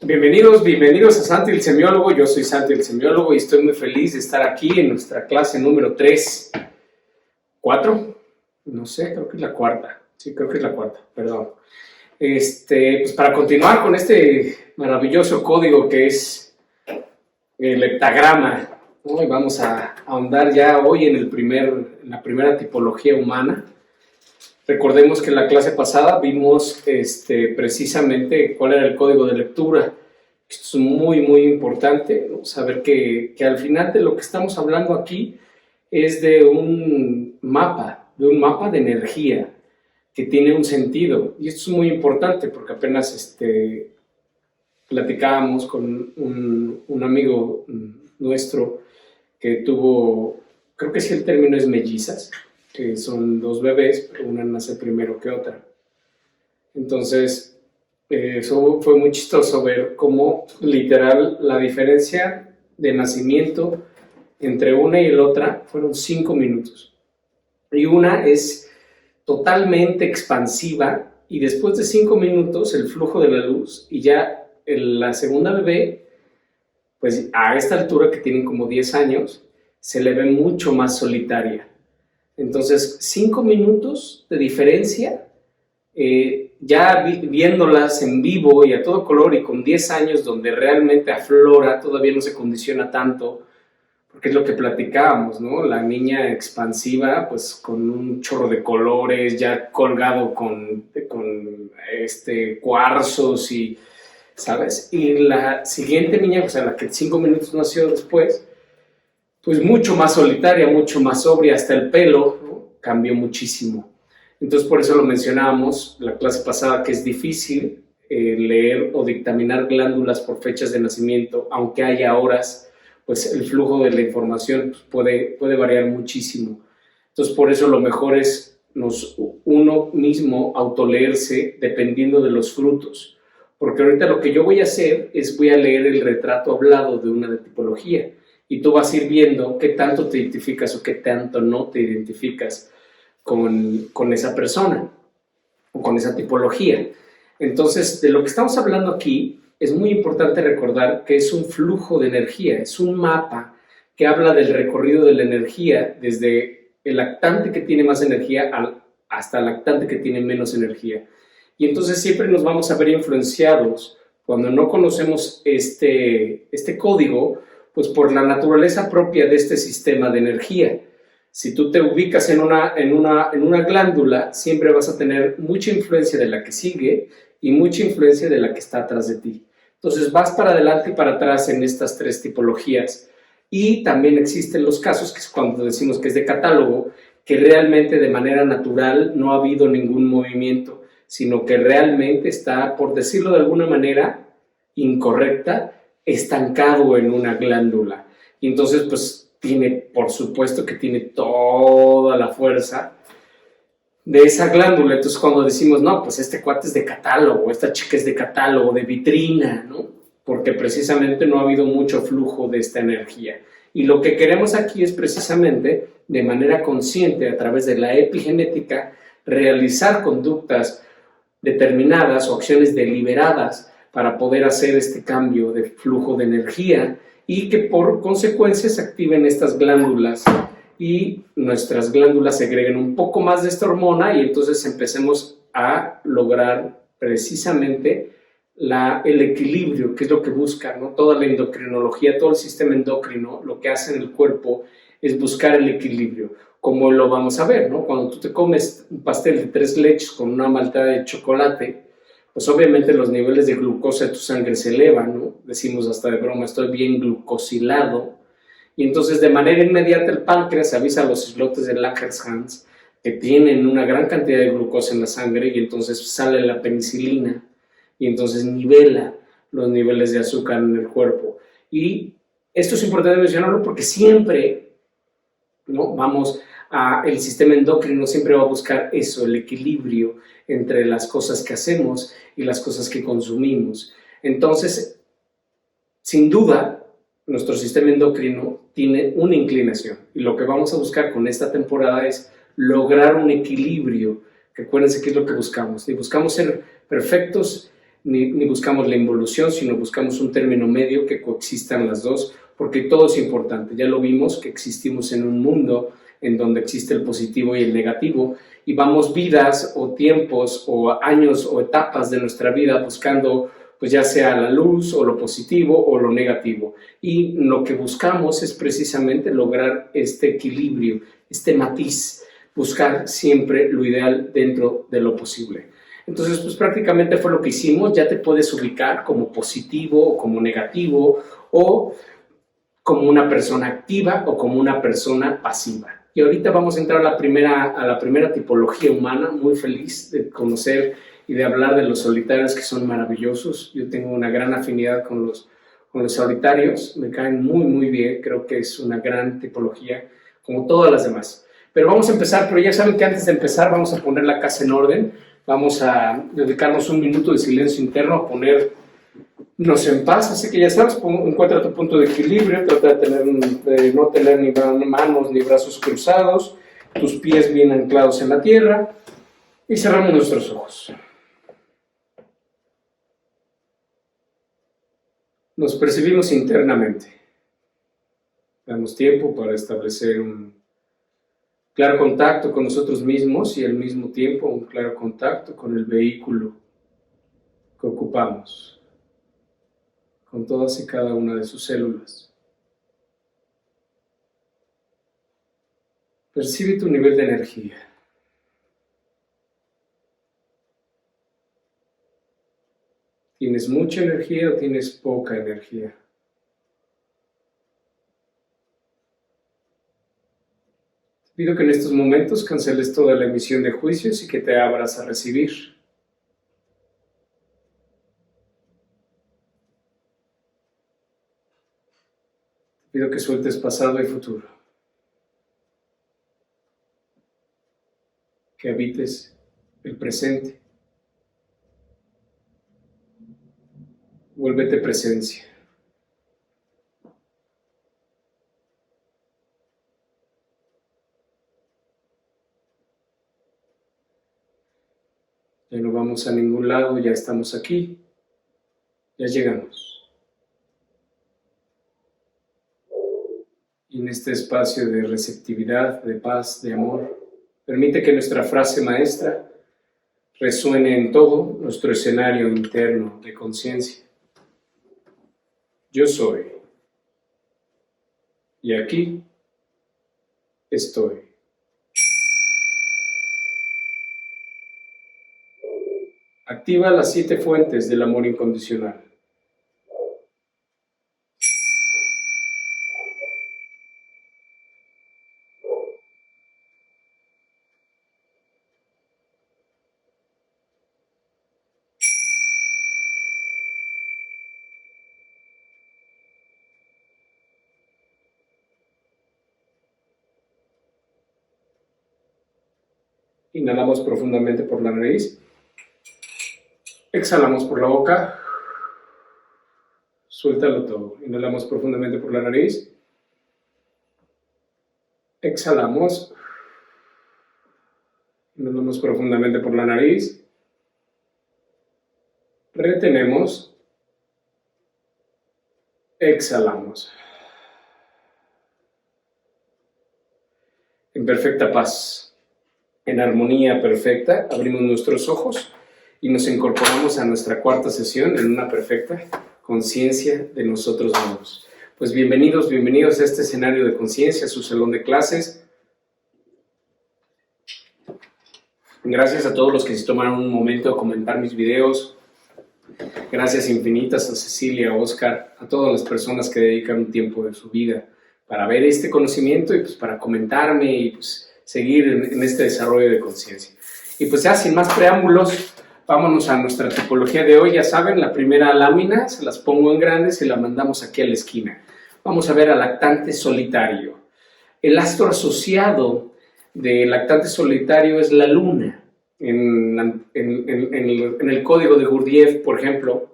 Bienvenidos a Santi el Semiólogo. Yo soy Santi el Semiólogo y estoy muy feliz de estar aquí en nuestra clase número 3. ¿4? No sé, creo que es la cuarta. Sí, creo que es la cuarta, perdón. Pues para continuar con este maravilloso código que es el heptagrama, ¿no? Y vamos a ahondar ya hoy en la primera tipología humana. Recordemos que en la clase pasada vimos precisamente cuál era el código de lectura. Esto es muy, muy importante, ¿no? Saber que al final de lo que estamos hablando aquí es de un mapa de energía que tiene un sentido. Y esto es muy importante porque apenas platicábamos con un amigo nuestro que tuvo, creo que sí el término es mellizas, que son dos bebés, pero una nace primero que otra. Entonces, eso fue muy chistoso ver cómo literal la diferencia de nacimiento entre una y la otra fueron 5 minutos. Y una es totalmente expansiva y después de 5 minutos el flujo de la luz y ya la segunda bebé, pues a esta altura que tienen como 10 años, se le ve mucho más solitaria. Entonces, 5 minutos de diferencia, ya viéndolas en vivo y a todo color y con 10 años donde realmente aflora, todavía no se condiciona tanto, porque es lo que platicábamos, ¿no? La niña expansiva, pues con un chorro de colores, ya colgado con cuarzos y, ¿sabes? Y la siguiente niña, o sea, la que 5 minutos nació después, pues mucho más solitaria, mucho más sobria, hasta el pelo, ¿no? Cambió muchísimo. Entonces, por eso lo mencionábamos la clase pasada, que es difícil leer o dictaminar glándulas por fechas de nacimiento, aunque haya horas, pues el flujo de la información puede variar muchísimo. Entonces, por eso lo mejor es uno mismo autoleerse dependiendo de los frutos. Porque ahorita lo que yo voy a hacer es voy a leer el retrato hablado de una tipología. Y tú vas a ir viendo qué tanto te identificas o qué tanto no te identificas con esa persona o con esa tipología. Entonces, de lo que estamos hablando aquí, es muy importante recordar que es un flujo de energía, es un mapa que habla del recorrido de la energía desde el lactante que tiene más energía hasta el lactante que tiene menos energía. Y entonces siempre nos vamos a ver influenciados cuando no conocemos este código, pues por la naturaleza propia de este sistema de energía. Si tú te ubicas en una glándula, siempre vas a tener mucha influencia de la que sigue y mucha influencia de la que está atrás de ti. Entonces vas para adelante y para atrás en estas 3 tipologías. Y también existen los casos, que es cuando decimos que es de catálogo, que realmente de manera natural no ha habido ningún movimiento, sino que realmente está, por decirlo de alguna manera incorrecta, estancado en una glándula. Y entonces, pues, por supuesto que tiene toda la fuerza de esa glándula. Entonces, cuando decimos, no, pues este cuate es de catálogo, esta chica es de catálogo, de vitrina, ¿no? Porque precisamente no ha habido mucho flujo de esta energía. Y lo que queremos aquí es precisamente, de manera consciente, a través de la epigenética, realizar conductas determinadas o acciones deliberadas para poder hacer este cambio de flujo de energía y que por consecuencia se activen estas glándulas y nuestras glándulas segreguen un poco más de esta hormona y entonces empecemos a lograr precisamente el equilibrio, que es lo que busca, ¿no? Toda la endocrinología, todo el sistema endocrino, lo que hace en el cuerpo es buscar el equilibrio, como lo vamos a ver, ¿no? Cuando tú te comes un pastel de 3 leches con una maltada de chocolate, pues obviamente los niveles de glucosa de tu sangre se elevan, ¿no? Decimos hasta de broma, estoy bien glucosilado. Y entonces de manera inmediata el páncreas avisa a los islotes de Langerhans que tienen una gran cantidad de glucosa en la sangre y entonces sale la penicilina y entonces nivela los niveles de azúcar en el cuerpo. Y esto es importante mencionarlo porque siempre, ¿no? El sistema endocrino siempre va a buscar eso, el equilibrio entre las cosas que hacemos y las cosas que consumimos. Entonces, sin duda, nuestro sistema endocrino tiene una inclinación y lo que vamos a buscar con esta temporada es lograr un equilibrio, que acuérdense que es lo que buscamos. Y buscamos ser perfectos ni buscamos la involución, sino buscamos un término medio que coexistan las dos, porque todo es importante. Ya lo vimos que existimos en un mundo en donde existe el positivo y el negativo, y vamos vidas o tiempos o años o etapas de nuestra vida buscando, pues ya sea la luz o lo positivo o lo negativo. Y lo que buscamos es precisamente lograr este equilibrio, este matiz, buscar siempre lo ideal dentro de lo posible. Entonces, pues prácticamente fue lo que hicimos. Ya te puedes ubicar como positivo o como negativo, o como una persona activa o como una persona pasiva. Y ahorita vamos a entrar a la primera tipología humana. Muy feliz de conocer y de hablar de los solitarios, que son maravillosos. Yo tengo una gran afinidad con los solitarios, me caen muy bien, creo que es una gran tipología, como todas las demás. Pero vamos a empezar, pero ya saben que antes de empezar vamos a poner la casa en orden, vamos a dedicarnos un minuto de silencio interno, a ponernos en paz, así que ya sabes, encuentra tu punto de equilibrio, trata de no tener ni manos ni brazos cruzados, tus pies bien anclados en la tierra, y cerramos nuestros ojos. Nos percibimos internamente. Damos tiempo para establecer un claro contacto con nosotros mismos y al mismo tiempo un claro contacto con el vehículo que ocupamos, con todas y cada una de sus células. Percibe tu nivel de energía. ¿Tienes mucha energía o tienes poca energía? Te pido que en estos momentos canceles toda la emisión de juicios y que te abras a recibir. Te pido que sueltes pasado y futuro. Que habites el presente. Vuélvete presencia. Ya no vamos a ningún lado, ya estamos aquí, ya llegamos. Y en este espacio de receptividad, de paz, de amor, permite que nuestra frase maestra resuene en todo nuestro escenario interno de conciencia. Yo soy. Y aquí estoy. Activa las 7 fuentes del amor incondicional. Inhalamos profundamente por la nariz. Exhalamos por la boca. Suéltalo todo. Inhalamos profundamente por la nariz. Exhalamos. Inhalamos profundamente por la nariz. Retenemos. Exhalamos. En perfecta paz, en armonía perfecta, abrimos nuestros ojos y nos incorporamos a nuestra cuarta sesión en una perfecta conciencia de nosotros mismos. Pues bienvenidos a este escenario de conciencia, a su salón de clases. Gracias a todos los que se tomaron un momento a comentar mis videos. Gracias infinitas a Cecilia, a Oscar, a todas las personas que dedican un tiempo de su vida para ver este conocimiento y pues para comentarme y pues seguir en este desarrollo de conciencia. Y pues ya sin más preámbulos, vámonos a nuestra tipología de hoy. Ya saben, la primera lámina se las pongo en grandes y la mandamos aquí a la esquina. Vamos a ver al lactante solitario. El astro asociado del lactante solitario es la luna. En el código de Gurdjieff, por ejemplo,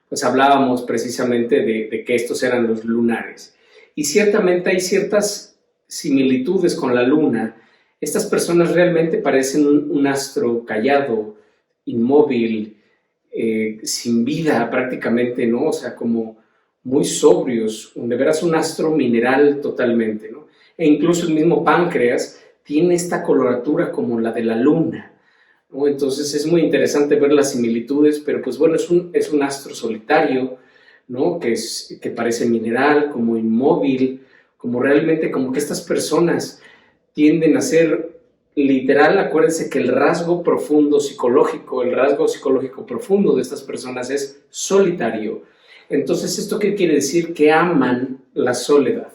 pues hablábamos precisamente de que estos eran los lunares. Y ciertamente hay ciertas similitudes con la luna. Estas personas realmente parecen un astro callado, inmóvil, sin vida prácticamente, ¿no? O sea, como muy sobrios, de veras un astro mineral totalmente, ¿no? E incluso el mismo páncreas tiene esta coloratura como la de la luna, ¿no? Entonces es muy interesante ver las similitudes, pero pues bueno, es un astro solitario, ¿no? Que parece mineral, como inmóvil, como realmente como que estas personas tienden a ser literal. Acuérdense que el rasgo psicológico profundo de estas personas es solitario. Entonces, ¿esto qué quiere decir? Que aman la soledad.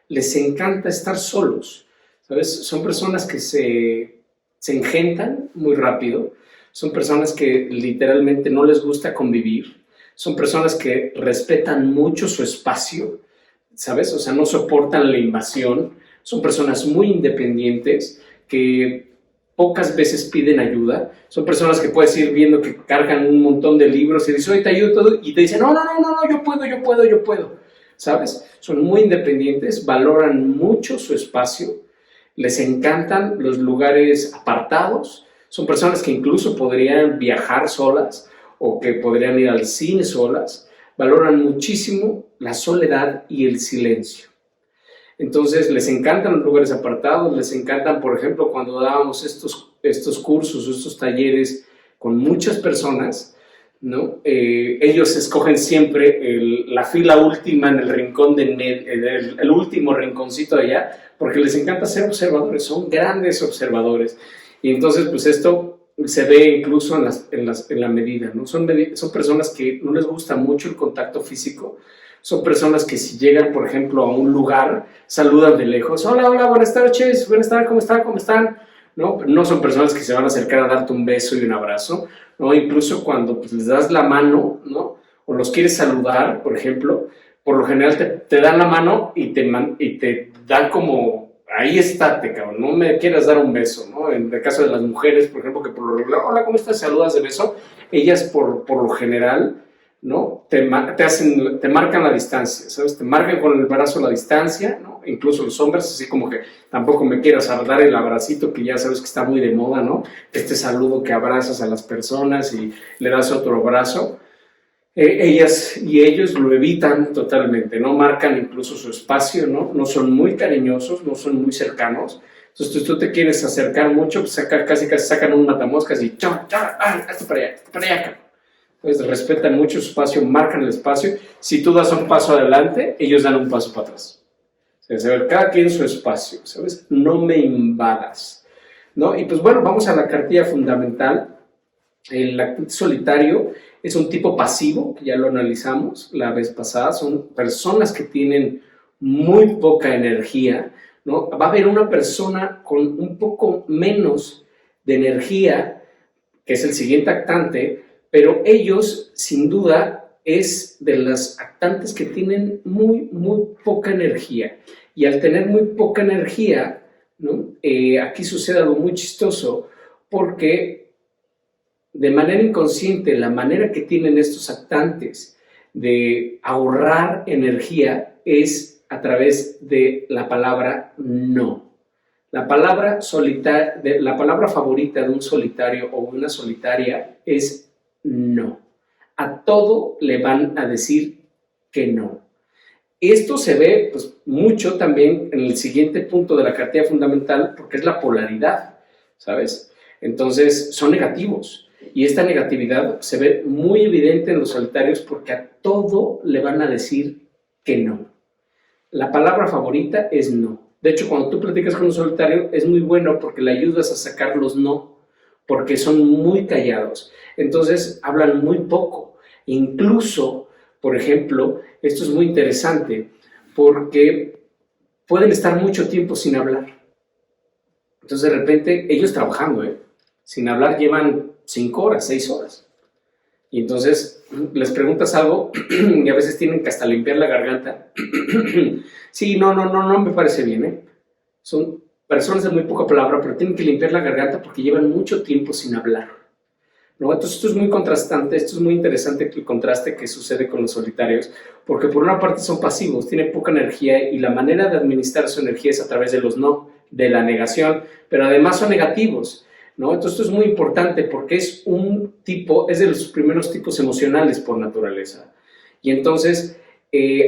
Les encanta estar solos, ¿sabes? Son personas que se engentan muy rápido, son personas que literalmente no les gusta convivir, son personas que respetan mucho su espacio, ¿sabes? O sea, no soportan la invasión, son personas muy independientes que pocas veces piden ayuda, son personas que puedes ir viendo que cargan un montón de libros y dices, oye, te ayudo todo, y te dicen, no, yo puedo, ¿sabes? Son muy independientes, valoran mucho su espacio, les encantan los lugares apartados, son personas que incluso podrían viajar solas o que podrían ir al cine solas, valoran muchísimo la soledad y el silencio. Entonces les encantan los lugares apartados, les encantan, por ejemplo, cuando dábamos estos cursos, estos talleres con muchas personas, ¿no? Ellos escogen siempre la fila última en el rincón el último rinconcito de allá, porque les encanta ser observadores, son grandes observadores. Y entonces, pues esto se ve incluso en la medida, ¿no? Son personas que no les gusta mucho el contacto físico, son personas que si llegan, por ejemplo, a un lugar, saludan de lejos, hola, buenas tardes, ¿cómo están? No son personas que se van a acercar a darte un beso y un abrazo, ¿no? Incluso cuando pues, les das la mano, ¿no? O los quieres saludar, por ejemplo, por lo general te dan la mano y te dan como, ahí estate, cabrón, no me quieras dar un beso, ¿no? En el caso de las mujeres, por ejemplo, que por lo regular, hola, ¿cómo estás? Saludas de beso, ellas por lo general, ¿no? Te marcan la distancia, ¿sabes? Te marcan con el brazo la distancia, ¿no? Incluso los hombres, así como que tampoco me quieras dar el abracito que ya sabes que está muy de moda, ¿no? Este saludo que abrazas a las personas y le das otro abrazo. Ellas y ellos lo evitan totalmente, ¿no? Marcan incluso su espacio, ¿no? No son muy cariñosos, no son muy cercanos. Entonces tú te quieres acercar mucho, pues casi sacan un matamoscas y hasta para allá. Entonces respetan mucho su espacio, marcan el espacio. Si tú das un paso adelante, ellos dan un paso para atrás. O sea, cada quien su espacio, ¿sabes? No me invadas, ¿no? Y pues bueno, vamos a la cartilla fundamental. El actante solitario es un tipo pasivo, que ya lo analizamos la vez pasada. Son personas que tienen muy poca energía, ¿no? Va a haber una persona con un poco menos de energía, que es el siguiente actante, pero ellos, sin duda, es de las actantes que tienen muy poca energía. Y al tener muy poca energía, ¿no? Aquí sucede algo muy chistoso, porque de manera inconsciente, la manera que tienen estos actantes de ahorrar energía es a través de la palabra no. La palabra favorita de un solitario o una solitaria es no. A todo le van a decir que no. Esto se ve pues, mucho también en el siguiente punto de la cartilla fundamental, porque es la polaridad, ¿sabes? Entonces son negativos, y esta negatividad se ve muy evidente en los solitarios porque a todo le van a decir que no. La palabra favorita es no. De hecho, cuando tú platicas con un solitario es muy bueno porque le ayudas a sacar los no, porque son muy callados. Entonces hablan muy poco. Incluso, por ejemplo, esto es muy interesante porque pueden estar mucho tiempo sin hablar. Entonces de repente ellos trabajando, sin hablar llevan 5 horas, 6 horas. Y entonces les preguntas algo y a veces tienen que hasta limpiar la garganta. Sí, no me parece bien, Son personas de muy poca palabra, pero tienen que limpiar la garganta porque llevan mucho tiempo sin hablar, ¿no? Entonces esto es muy contrastante, esto es muy interesante el contraste que sucede con los solitarios, porque por una parte son pasivos, tienen poca energía y la manera de administrar su energía es a través de los no, de la negación, pero además son negativos, ¿no? Entonces esto es muy importante porque es de los primeros tipos emocionales por naturaleza. Y entonces,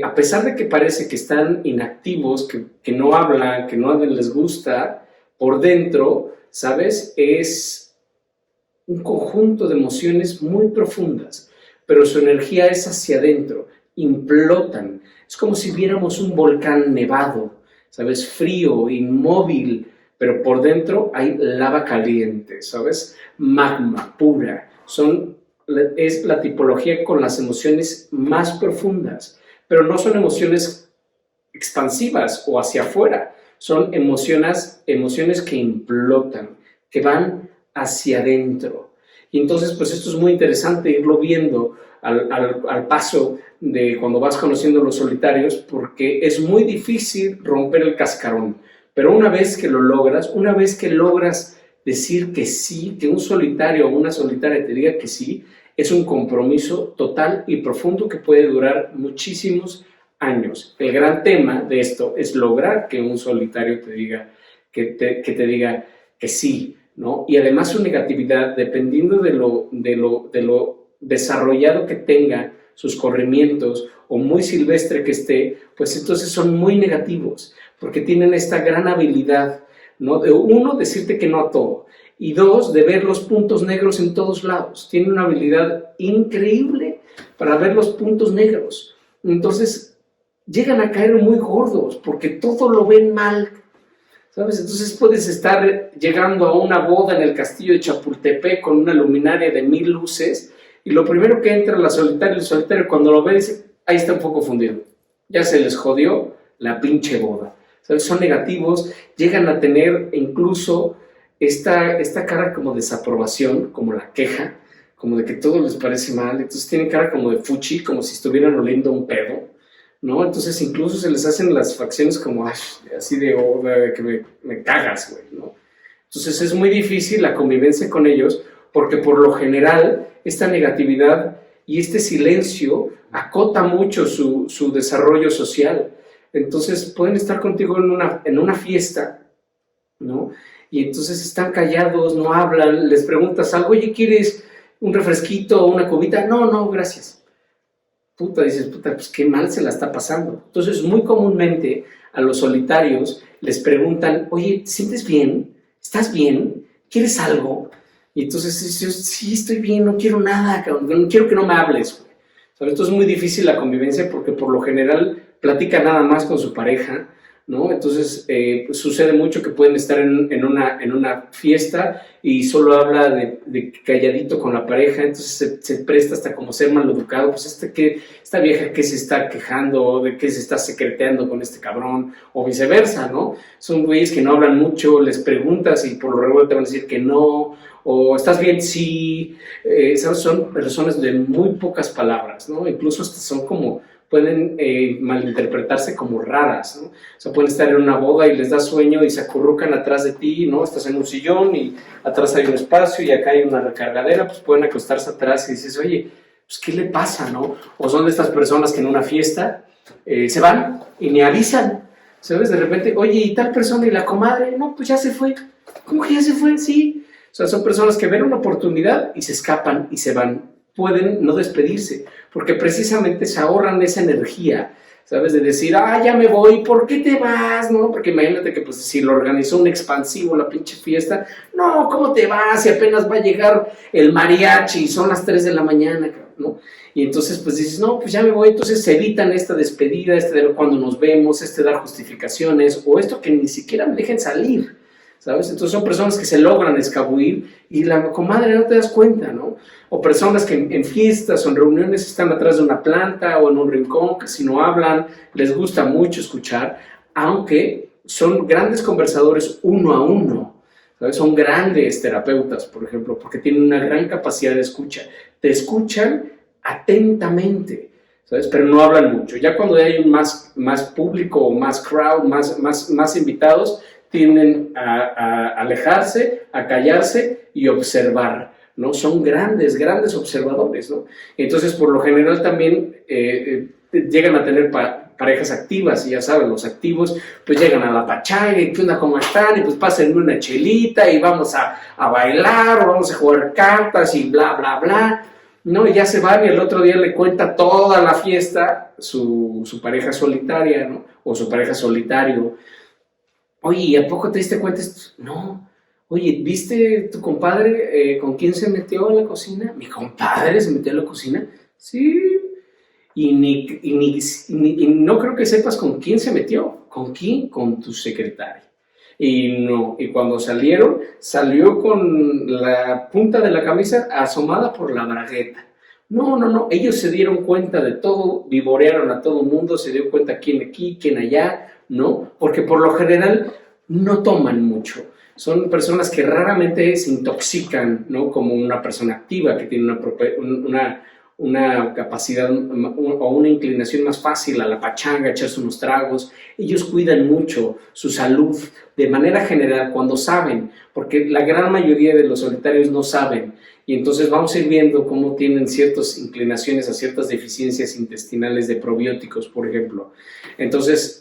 a pesar de que parece que están inactivos, que no hablan, que no les gusta, por dentro, ¿sabes? Es un conjunto de emociones muy profundas, pero su energía es hacia adentro, implotan. Es como si viéramos un volcán nevado, ¿sabes? Frío, inmóvil, pero por dentro hay lava caliente, ¿sabes? Magma pura. Es la tipología con las emociones más profundas, pero no son emociones expansivas o hacia afuera, son emociones que implotan, que van hacia adentro. Y entonces, pues esto es muy interesante irlo viendo al paso de cuando vas conociendo los solitarios, porque es muy difícil romper el cascarón. Pero una vez que lo logras, una vez que logras decir que sí, que un solitario o una solitaria te diga que sí, es un compromiso total y profundo que puede durar muchísimos años. El gran tema de esto es lograr que un solitario te diga que te diga que sí, ¿no? Y además su negatividad, dependiendo de lo desarrollado que tenga sus corrimientos o muy silvestre que esté, pues entonces son muy negativos, porque tienen esta gran habilidad, ¿no? De uno, decirte que no a todo, y dos, de ver los puntos negros en todos lados. Tienen una habilidad increíble para ver los puntos negros. Entonces, llegan a caer muy gordos, porque todo lo ven mal, ¿sabes? Entonces puedes estar llegando a una boda en el castillo de Chapultepec con una luminaria de 1000 luces, y lo primero que entra el solitario cuando lo ve dice, ahí está un poco fundido, ya se les jodió la pinche boda, ¿sabes? Son negativos, llegan a tener incluso esta cara como desaprobación, como la queja, como de que todo les parece mal, entonces tienen cara como de fuchi, como si estuvieran oliendo un pedo, ¿no? Entonces incluso se les hacen las facciones como así de que me cagas, güey, ¿no? Entonces es muy difícil la convivencia con ellos, porque por lo general esta negatividad y este silencio acota mucho su desarrollo social. Entonces pueden estar contigo en una fiesta, ¿no? Y entonces están callados, no hablan, les preguntas algo, oye, ¿quieres un refresquito o una cubita? No, gracias. Dices, pues qué mal se la está pasando. Entonces, muy comúnmente a los solitarios les preguntan, oye, ¿te sientes bien? ¿Estás bien? ¿Quieres algo? Y entonces, yo, sí, estoy bien, no quiero nada, no quiero que no me hables. ¿Sabes? Entonces es muy difícil la convivencia porque por lo general platica nada más con su pareja, ¿no? Entonces pues sucede mucho que pueden estar en una fiesta y solo habla de calladito con la pareja, entonces se presta hasta como ser maleducado, pues esta vieja que se está quejando, de que se está secreteando con este cabrón, o viceversa, ¿no? Son güeyes que no hablan mucho, les preguntas y por lo regular te van a decir que no, o ¿estás bien? Sí. ¿Sabes? Son personas de muy pocas palabras, ¿no? Incluso son como pueden malinterpretarse como raras, ¿no? O sea, pueden estar en una boda y les da sueño y se acurrucan atrás de ti, ¿no? Estás en un sillón y atrás hay un espacio y acá hay una recargadera, pues pueden acostarse atrás y dices, oye, pues ¿qué le pasa, no? O son de estas personas que en una fiesta se van y ni avisan, ¿sabes? De repente, oye, ¿y tal persona y la comadre? No, pues ya se fue. ¿Cómo que ya se fue? Sí. O sea, son personas que ven una oportunidad y se escapan y se van. Pueden no despedirse, porque precisamente se ahorran esa energía, ¿sabes? De decir, ya me voy, ¿por qué te vas? ¿No? Porque imagínate que pues, si lo organizó un expansivo la pinche fiesta, no, ¿cómo te vas? Si apenas va a llegar el mariachi, son las 3 de la mañana, ¿no? Y entonces pues dices, no, pues ya me voy, entonces se evitan esta despedida, de ver cuándo nos vemos, dar justificaciones, o esto que ni siquiera me dejen salir, ¿sabes? Entonces son personas que se logran escabullir y la comadre no te das cuenta, ¿no? O personas que en fiestas o en reuniones están atrás de una planta o en un rincón, que si no hablan, les gusta mucho escuchar, aunque son grandes conversadores uno a uno, ¿sabes? Son grandes terapeutas, por ejemplo, porque tienen una gran capacidad de escucha. Te escuchan atentamente, ¿sabes? Pero no hablan mucho. Ya cuando hay un más público o más crowd, más invitados, tienden a alejarse, a callarse y observar, ¿no? Son grandes observadores, ¿no? Entonces, por lo general también llegan a tener parejas activas, y ya saben, los activos pues llegan a la pachanga, y ¿qué onda, cómo están? Y pues pásenme una chelita y vamos a bailar, o vamos a jugar cartas y bla, bla, bla, ¿no? Y ya se van y el otro día le cuenta toda la fiesta su pareja solitaria, ¿no? O su pareja solitario. Oye, ¿y a poco te diste cuenta esto? No. Oye, ¿viste tu compadre con quién se metió a la cocina? ¿Mi compadre se metió a la cocina? Sí. Y no creo que sepas con quién se metió. ¿Con quién? Con tu secretaria. Y cuando salió con la punta de la camisa asomada por la bragueta. No, ellos se dieron cuenta de todo, vivorearon a todo el mundo, se dio cuenta quién aquí, quién allá, ¿no? Porque por lo general no toman mucho. Son personas que raramente se intoxican, ¿no? Como una persona activa que tiene una capacidad o una inclinación más fácil a la pachanga, echarse unos tragos. Ellos cuidan mucho su salud de manera general cuando saben, porque la gran mayoría de los solitarios no saben. Y entonces vamos a ir viendo cómo tienen ciertas inclinaciones a ciertas deficiencias intestinales de probióticos, por ejemplo. Entonces,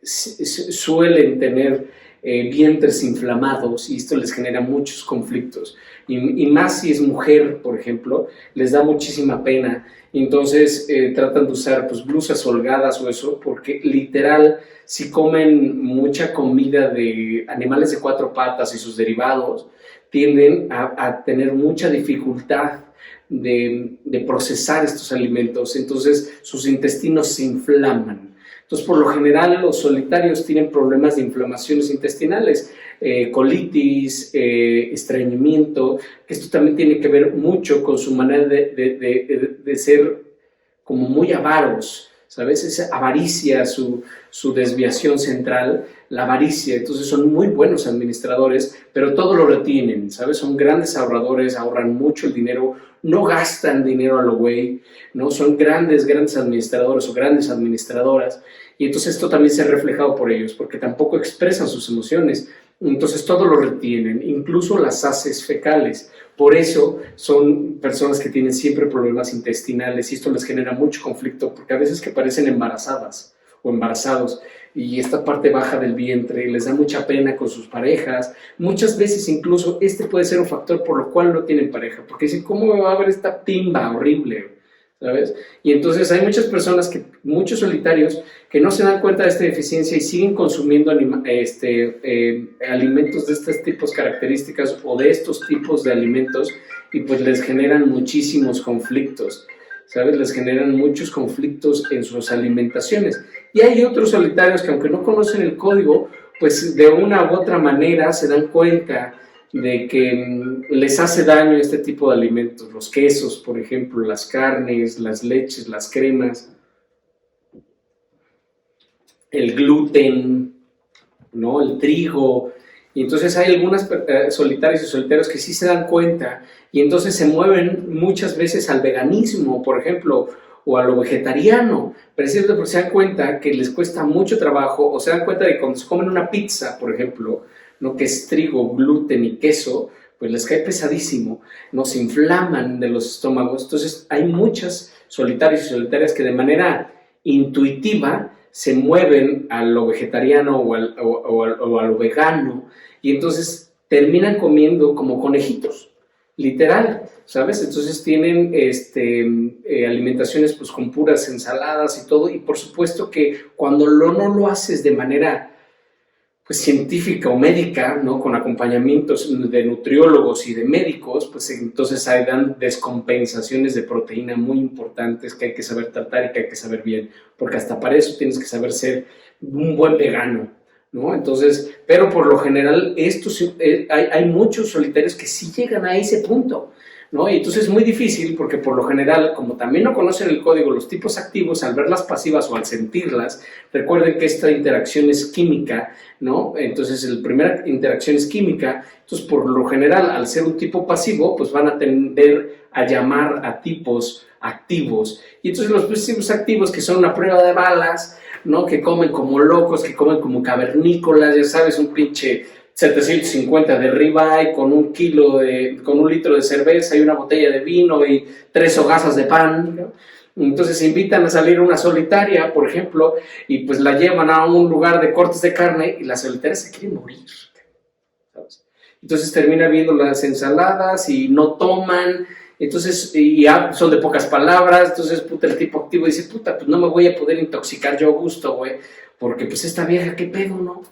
suelen tener vientres inflamados y esto les genera muchos conflictos. Y más si es mujer, por ejemplo, les da muchísima pena. Entonces, tratan de usar pues, blusas holgadas o eso, porque literal, si comen mucha comida de animales de 4 patas y sus derivados, tienden a tener mucha dificultad de procesar estos alimentos, entonces sus intestinos se inflaman. Entonces, por lo general, los solitarios tienen problemas de inflamaciones intestinales, colitis, estreñimiento, que esto también tiene que ver mucho con su manera de ser como muy avaros, ¿sabes? Esa avaricia, su desviación central, la avaricia. Entonces son muy buenos administradores, pero todo lo retienen, ¿sabes? Son grandes ahorradores, ahorran mucho el dinero, no gastan dinero a lo güey, ¿no? Son grandes administradores o grandes administradoras. Y entonces esto también se ha reflejado por ellos, porque tampoco expresan sus emociones. Entonces todo lo retienen, incluso las heces fecales. Por eso son personas que tienen siempre problemas intestinales y esto les genera mucho conflicto, porque a veces que parecen embarazadas o embarazados y esta parte baja del vientre les da mucha pena con sus parejas. Muchas veces incluso este puede ser un factor por lo cual no tienen pareja, porque dicen, ¿cómo me va a ver esta timba horrible? ¿Sabes? Y entonces hay muchas personas, muchos solitarios, que no se dan cuenta de esta deficiencia y siguen consumiendo alimentos de estos tipos características o de estos tipos de alimentos y pues les generan muchísimos conflictos, ¿sabes? Les generan muchos conflictos en sus alimentaciones. Y hay otros solitarios que aunque no conocen el código, pues de una u otra manera se dan cuenta de que les hace daño este tipo de alimentos, los quesos, por ejemplo, las carnes, las leches, las cremas, el gluten, ¿no? El trigo. Y entonces hay algunas solitarias y solitarios que sí se dan cuenta y entonces se mueven muchas veces al veganismo, por ejemplo, o a lo vegetariano, precisamente porque se dan cuenta que les cuesta mucho trabajo, o se dan cuenta de que cuando se comen una pizza, por ejemplo, ¿no? Que es trigo, gluten y queso, pues les cae pesadísimo, no se inflaman de los estómagos. Entonces hay muchas solitarios y solitarias que de manera intuitiva se mueven a lo vegetariano o a lo vegano y entonces terminan comiendo como conejitos, literal, ¿sabes? Entonces tienen alimentaciones pues con puras ensaladas y todo, y por supuesto que cuando no lo haces de manera pues científica o médica, ¿no? Con acompañamientos de nutriólogos y de médicos, pues entonces ahí dan descompensaciones de proteína muy importantes que hay que saber tratar y que hay que saber bien, porque hasta para eso tienes que saber ser un buen vegano, ¿no? Entonces, pero por lo general hay muchos solitarios que sí llegan a ese punto, ¿no? Y entonces es muy difícil porque por lo general, como también no conocen el código, los tipos activos, al verlas pasivas o al sentirlas, recuerden que esta interacción es química, ¿no? Entonces la primera interacción es química, entonces por lo general, al ser un tipo pasivo, pues van a tender a llamar a tipos activos. Y entonces los tipos activos, que son una prueba de balas, ¿no? Que comen como locos, que comen como cavernícolas, ya sabes, un pinche 750 de ribeye con con un litro de cerveza y una botella de vino y 3 hogazas de pan, ¿no? Entonces se invitan a salir a una solitaria, por ejemplo, y pues la llevan a un lugar de cortes de carne y la solitaria se quiere morir, ¿sabes? Entonces termina viendo las ensaladas y no toman, entonces y ya son de pocas palabras, entonces puta, el tipo activo dice, puta, pues no me voy a poder intoxicar yo a gusto, güey, porque pues esta vieja, qué pedo, ¿no?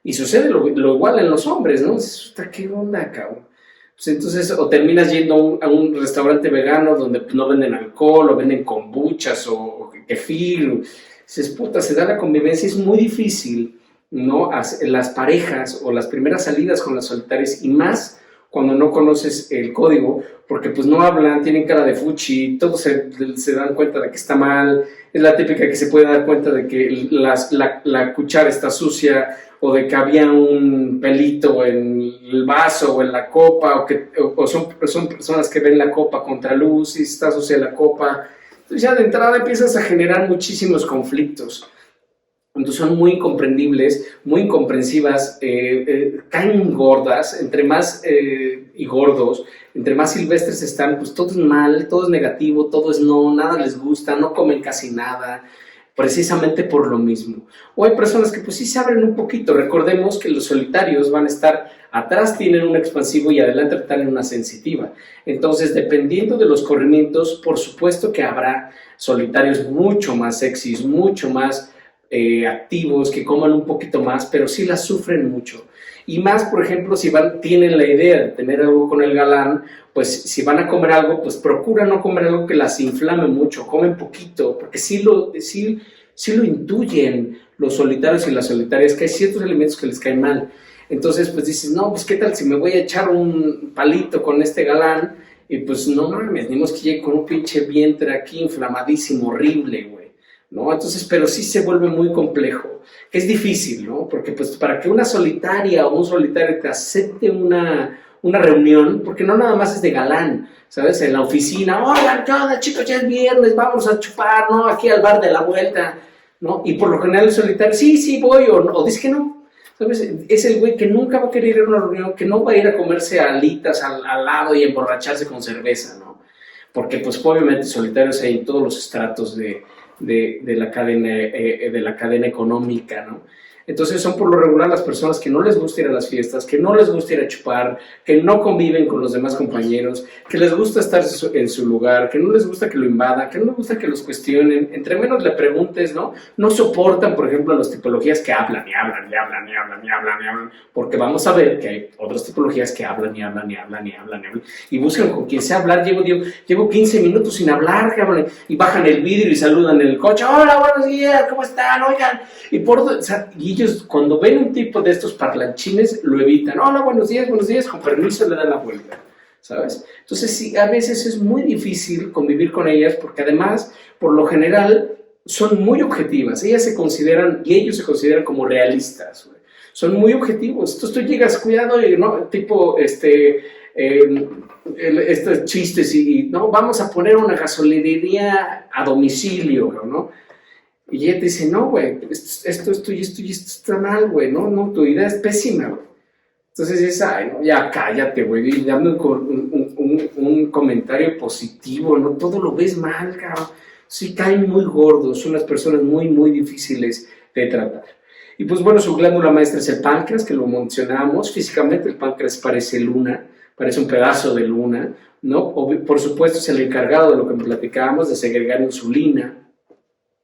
Y sucede lo igual en los hombres, ¿no? Dices, puta, qué onda, cabrón. Pues entonces, o terminas yendo a un restaurante vegano donde pues, no venden alcohol, o venden kombuchas, o kefir. Dices, puta, se da la convivencia, es muy difícil, ¿no? Las parejas o las primeras salidas con las solitarias, y más cuando no conoces el código, porque pues no hablan, tienen cara de fuchi, todos se dan cuenta de que está mal, es la típica que se puede dar cuenta de que la cuchara está sucia, o de que había un pelito en el vaso o en la copa, o son personas que ven la copa contra luz y está sucia la copa. Entonces ya de entrada empiezas a generar muchísimos conflictos. Entonces son muy incomprendibles, muy incomprensivas, caen gordas, entre más y gordos, entre más silvestres están, pues todo es mal, todo es negativo, todo es no, nada les gusta, no comen casi nada, precisamente por lo mismo. O hay personas que pues sí se abren un poquito. Recordemos que los solitarios van a estar atrás, tienen un expansivo, y adelante tienen una sensitiva. Entonces, dependiendo de los corrimientos, por supuesto que habrá solitarios mucho más sexys, mucho más activos, que coman un poquito más, pero sí las sufren mucho. Y más, por ejemplo, si tienen la idea de tener algo con el galán, pues si van a comer algo, pues procuran no comer algo que las inflame mucho, comen poquito, porque sí lo intuyen los solitarios y las solitarias, que hay ciertos alimentos que les caen mal. Entonces, pues dices, no, pues qué tal si me voy a echar un palito con este galán, y pues no mames, ni más que llegue con un pinche vientre aquí inflamadísimo, horrible, güey, ¿no? Entonces, pero sí se vuelve muy complejo, que es difícil, ¿no? Porque pues para que una solitaria o un solitario te acepte una reunión, porque no nada más es de galán, ¿sabes? En la oficina, oigan, ¿qué onda, chicos? Ya es viernes, vamos a chupar, ¿no? Aquí al bar de la vuelta, ¿no? Y por lo general el solitario, sí, voy, o dice que no, ¿sabes? Es el güey que nunca va a querer ir a una reunión, que no va a ir a comerse alitas al lado y emborracharse con cerveza, ¿no? Porque pues obviamente solitarios hay en todos los estratos de la cadena económica, ¿no? Entonces son por lo regular las personas que no les gusta ir a las fiestas, que no les gusta ir a chupar, que no conviven con los demás compañeros, que les gusta estar en su lugar, que no les gusta que lo invadan, que no les gusta que los cuestionen. Entre menos le preguntes, ¿no? No soportan, por ejemplo, las tipologías que hablan y hablan y hablan y hablan y hablan y hablan, porque vamos a ver que hay otras tipologías que hablan y hablan y hablan y hablan y hablan y buscan con quien sea hablar. Llevo 15 minutos sin hablar, cabrón, y bajan el vidrio y saludan en el coche. Hola, buenos días, ¿cómo están? Oigan, y ellos cuando ven un tipo de estos parlanchines lo evitan. Hola, buenos días, con permiso, le dan la vuelta, ¿sabes? Entonces sí, a veces es muy difícil convivir con ellas, porque además, por lo general, son muy objetivas. Ellos se consideran como realistas, güey. Son muy objetivos. Entonces tú llegas, cuidado, ¿no? Tipo, estos chistes y, ¿no? Vamos a poner una gasolinería a domicilio, ¿no? Y ella te dice, no, güey, esto está mal, güey, no, tu idea es pésima, güey. Entonces dices, ay, no, ya cállate, güey, y dando un comentario positivo, ¿no? Todo lo ves mal, cabrón. Sí, caen muy gordos, son las personas muy, muy difíciles de tratar. Y pues bueno, su glándula maestra es el páncreas, que lo mencionamos. Físicamente el páncreas parece luna, parece un pedazo de luna, ¿no? Por supuesto es el encargado de lo que platicábamos, de segregar insulina,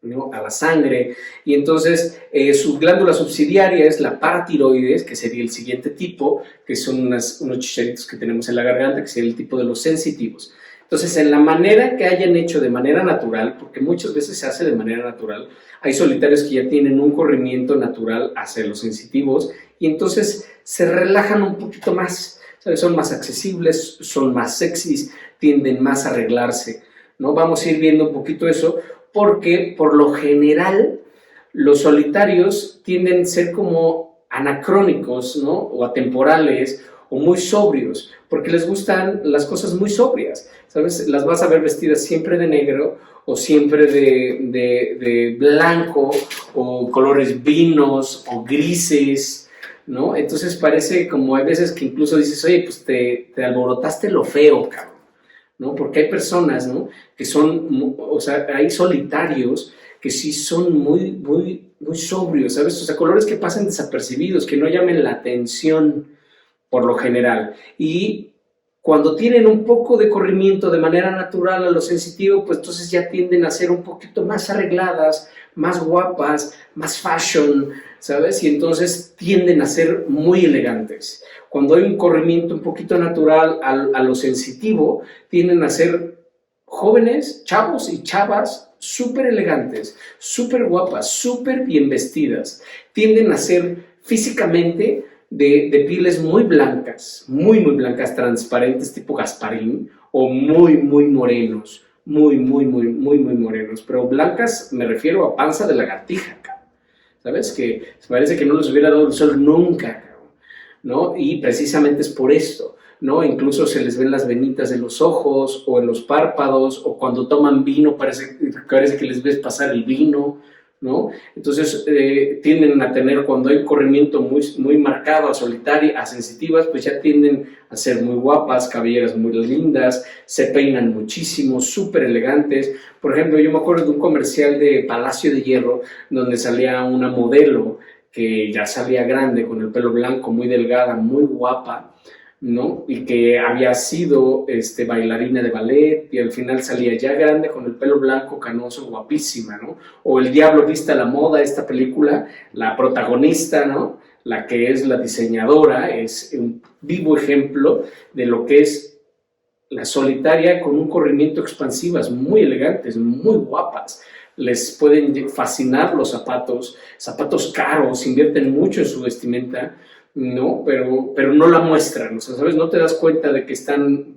¿no? A la sangre. Y entonces su glándula subsidiaria es la paratiroides, que sería el siguiente tipo, que son unos chicharitos que tenemos en la garganta, que sería el tipo de los sensitivos. Entonces, en la manera que hayan hecho de manera natural, porque muchas veces se hace de manera natural, hay solitarios que ya tienen un corrimiento natural hacia los sensitivos, y entonces se relajan un poquito más, ¿sabes? Son más accesibles, son más sexys, tienden más a arreglarse, ¿no? Vamos a ir viendo un poquito eso, porque por lo general los solitarios tienden a ser como anacrónicos, ¿no? O atemporales, o muy sobrios, porque les gustan las cosas muy sobrias, ¿sabes? Las vas a ver vestidas siempre de negro, o siempre de blanco, o colores vinos, o grises, ¿no? Entonces parece como hay veces que incluso dices, oye, pues te alborotaste lo feo, cabrón, ¿no? Porque hay personas, ¿no? Que son, o sea, hay solitarios que sí son muy sobrios, ¿sabes? O sea, colores que pasan desapercibidos, que no llamen la atención por lo general. Y cuando tienen un poco de corrimiento de manera natural a lo sensitivo, pues entonces ya tienden a ser un poquito más arregladas, más guapas, más fashion, ¿sabes? Y entonces tienden a ser muy elegantes. Cuando hay un corrimiento un poquito natural a lo sensitivo, tienden a ser jóvenes, chavos y chavas súper elegantes, súper guapas, súper bien vestidas. Tienden a ser físicamente de pieles muy blancas, muy blancas, transparentes, tipo Gasparín, o muy morenos, muy morenos. Pero blancas me refiero a panza de lagartija, ¿sabes? Que parece que no les hubiera dado el sol nunca, ¿no? Y precisamente es por esto, ¿no? Incluso se les ven las venitas de los ojos o en los párpados, o cuando toman vino parece que les ves pasar el vino, ¿no? Entonces tienden a tener, cuando hay corrimiento muy marcado a solitaria, a sensitivas, pues ya tienden a ser muy guapas, cabelleras muy lindas, se peinan muchísimo, súper elegantes. Por ejemplo, yo me acuerdo de un comercial de Palacio de Hierro donde salía una modelo que ya salía grande, con el pelo blanco, muy delgada, muy guapa, ¿no? Y que había sido bailarina de ballet y al final salía ya grande con el pelo blanco, canoso, guapísima, ¿no? O El Diablo Viste a la Moda, esta película, la protagonista, ¿no? La que es la diseñadora, es un vivo ejemplo de lo que es la solitaria con un corrimiento expansivas, muy elegantes, muy guapas. Les pueden fascinar los zapatos caros, invierten mucho en su vestimenta, ¿no? Pero no la muestran, o sea, ¿sabes? No te das cuenta de que están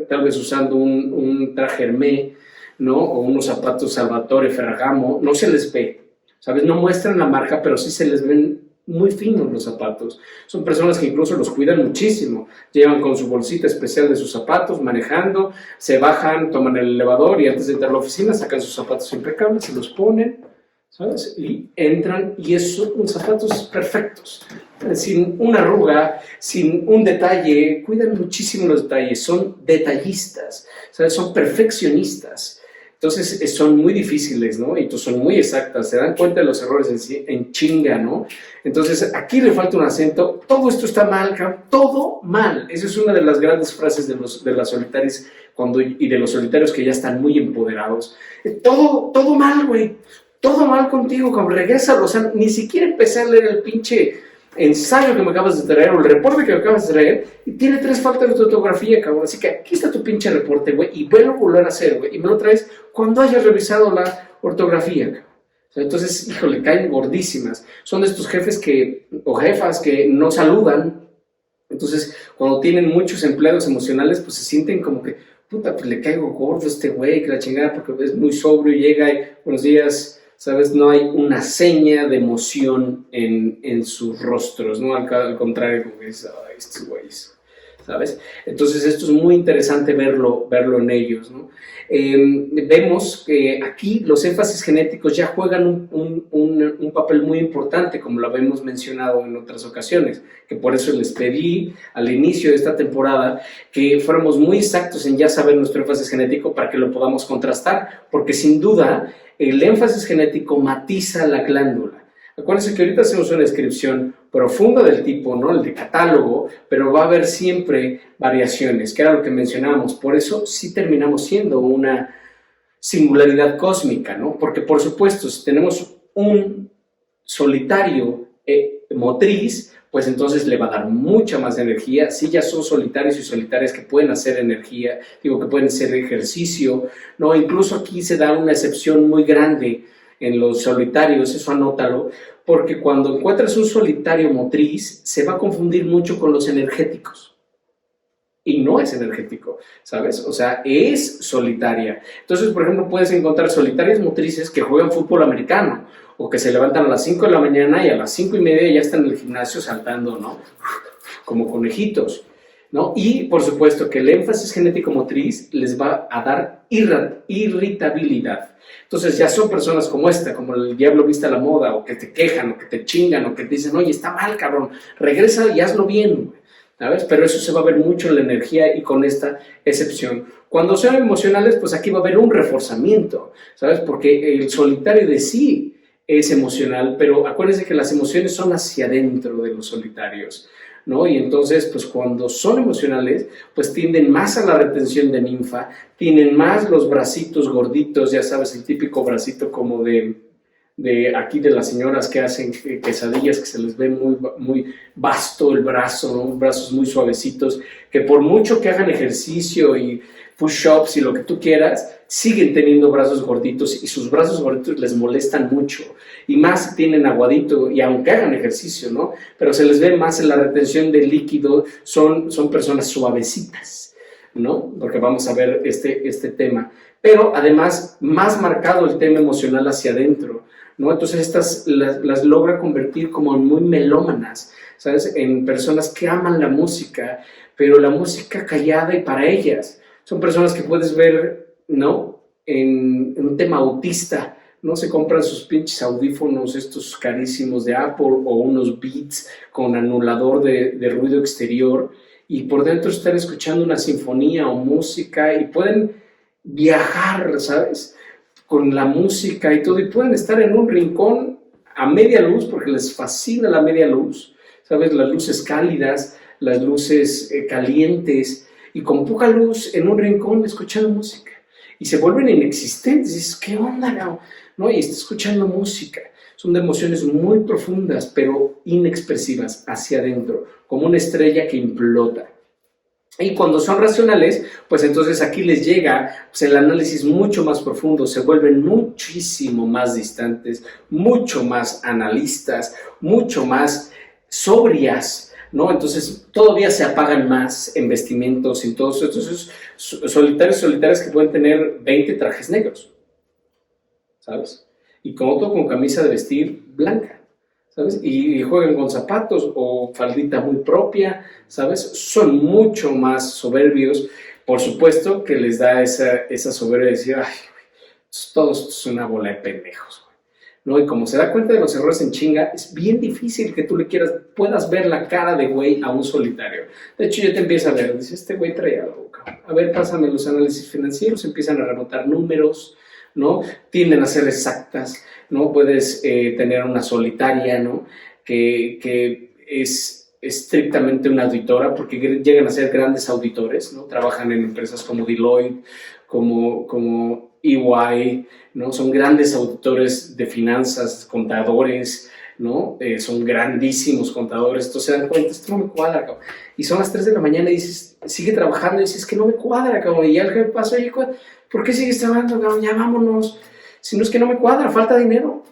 tal vez usando un traje Hermé, ¿no? O unos zapatos Salvatore Ferragamo, no se les ve, ¿sabes? No muestran la marca, pero sí se les ven muy finos los zapatos. Son personas que incluso los cuidan muchísimo. Llevan con su bolsita especial de sus zapatos, manejando, se bajan, toman el elevador y antes de entrar a la oficina sacan sus zapatos impecables, se los ponen, ¿sabes? Y entran y son zapatos perfectos, sin una arruga, sin un detalle. Cuidan muchísimo los detalles, son detallistas, ¿sabes? Son perfeccionistas. Entonces son muy difíciles, ¿no? Y son muy exactas, se dan cuenta de los errores en chinga, ¿no? Entonces aquí le falta un acento, todo esto está mal, todo mal. Esa es una de las grandes frases de las solitarias y de los solitarios que ya están muy empoderados. Todo mal, güey, todo mal contigo, cabrón, regrésalo. O sea, ni siquiera empecé a leer el pinche ensayo que me acabas de traer o el reporte que me acabas de traer y tiene 3 faltas de ortografía, cabrón. Así que aquí está tu pinche reporte, güey, y vuelvo a volver a hacer, güey, y me lo traes cuando hayas revisado la ortografía, cabrón. O sea, entonces, híjole, caen gordísimas. Son de estos jefes o jefas que no saludan. Entonces, cuando tienen muchos empleados emocionales, pues se sienten como que, puta, pues le caigo gordo a este güey, que la chingada, porque es muy sobrio, llega y buenos días, ¿sabes? No hay una seña de emoción en sus rostros, ¿no? Al contrario, como es, ay, estos güeyes, ¿sabes? Entonces esto es muy interesante verlo en ellos, ¿no? Vemos que aquí los énfasis genéticos ya juegan un papel muy importante, como lo habíamos mencionado en otras ocasiones, que por eso les pedí al inicio de esta temporada que fuéramos muy exactos en ya saber nuestro énfasis genético para que lo podamos contrastar, porque sin duda el énfasis genético matiza la glándula. Acuérdense que ahorita hacemos una descripción profunda del tipo, ¿no? El de catálogo, pero va a haber siempre variaciones, que era lo que mencionábamos. Por eso sí terminamos siendo una singularidad cósmica, ¿no? Porque, por supuesto, si tenemos un solitario motriz, pues entonces le va a dar mucha más energía. Sí, ya son solitarios y solitarias que pueden hacer energía, que pueden hacer ejercicio, ¿no? Incluso aquí se da una excepción muy grande en los solitarios, eso anótalo, porque cuando encuentras un solitario motriz, se va a confundir mucho con los energéticos. Y no es energético, ¿sabes? O sea, es solitaria. Entonces, por ejemplo, puedes encontrar solitarias motrices que juegan fútbol americano, o que se levantan a las 5 de la mañana y a las 5:30 ya están en el gimnasio saltando, ¿no? Como conejitos, ¿no? Y, por supuesto, que el énfasis genético motriz les va a dar irritabilidad. Entonces ya son personas como esta, como El Diablo Viste a la Moda, o que te quejan, o que te chingan, o que te dicen, oye, está mal, cabrón, regresa y hazlo bien, güey. ¿sabes? Pero eso se va a ver mucho en la energía y con esta excepción. Cuando sean emocionales, pues aquí va a haber un reforzamiento, ¿sabes? Porque el solitario de sí es emocional, pero acuérdense que las emociones son hacia adentro de los solitarios, ¿no? Y entonces, pues cuando son emocionales, pues tienden más a la retención de ninfa, tienen más los bracitos gorditos, ya sabes, el típico bracito como de aquí de las señoras que hacen quesadillas, que se les ve muy vasto el brazo, ¿no? Brazos muy suavecitos, que por mucho que hagan ejercicio y push-ups y lo que tú quieras, siguen teniendo brazos gorditos y sus brazos gorditos les molestan mucho y más si tienen aguadito y aunque hagan ejercicio, ¿no? Pero se les ve más en la retención de líquido, son personas suavecitas, ¿no? Porque vamos a ver este tema. Pero además, más marcado el tema emocional hacia adentro, ¿no? Entonces estas las logra convertir como en muy melómanas, ¿sabes? En personas que aman la música, pero la música callada y para ellas. Son personas que puedes ver, ¿no? En un tema autista, ¿no? Se compran sus pinches audífonos, estos carísimos de Apple o unos Beats con anulador de ruido exterior y por dentro están escuchando una sinfonía o música y pueden viajar, ¿sabes? Con la música y todo y pueden estar en un rincón a media luz porque les fascina la media luz, ¿sabes? Las luces cálidas, las luces calientes y con poca luz en un rincón escuchando música y se vuelven inexistentes. Y dices, ¿qué onda, no? Y está escuchando música. Son de emociones muy profundas, pero inexpresivas hacia adentro, como una estrella que implota. Y cuando son racionales, pues entonces aquí les llega pues, el análisis mucho más profundo, se vuelven muchísimo más distantes, mucho más analistas, mucho más sobrias, ¿no? Entonces todavía se apagan más en vestimentos y todo eso. Entonces solitarios que pueden tener 20 trajes negros, ¿sabes? Y con otro con camisa de vestir blanca, ¿sabes? Y juegan con zapatos o faldita muy propia, ¿sabes? Son mucho más soberbios. Por supuesto que les da esa soberbia de decir, ay, todo esto es una bola de pendejos, ¿no? Y como se da cuenta de los errores en chinga, es bien difícil que tú puedas ver la cara de güey a un solitario. De hecho, ya te empieza a ver, dice, este güey trae algo, cabrón. A ver, pásame los análisis financieros, empiezan a rebotar números, ¿no? Tienden a ser exactas, ¿no? Puedes tener una solitaria, ¿no? Que es estrictamente una auditora, porque llegan a ser grandes auditores, ¿no? Trabajan en empresas como Deloitte, como EY, ¿no? Son grandes auditores de finanzas, contadores, ¿no? Son grandísimos contadores. Entonces se dan cuenta, esto no me cuadra, cabrón. Y son las 3 de la mañana y dices, sigue trabajando y dices, que no me cuadra, cabrón. Y ya el jefe pasa, oye, ¿por qué sigues trabajando, cabrón? Ya vámonos. Si no es que no me cuadra, falta dinero.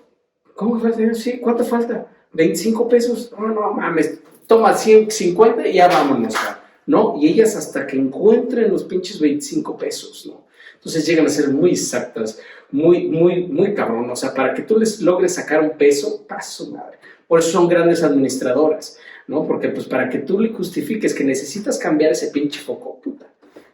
¿Cómo que falta dinero? Sí, ¿cuánto falta? 25 pesos. No mames, toma 150 y ya vámonos, cabrón, ¿no? Y ellas hasta que encuentren los pinches 25 pesos, ¿no? Entonces llegan a ser muy exactas, muy cabrón. O sea, para que tú les logres sacar un peso, paso madre. Por eso son grandes administradoras, ¿no? Porque pues para que tú le justifiques que necesitas cambiar ese pinche foco, puta,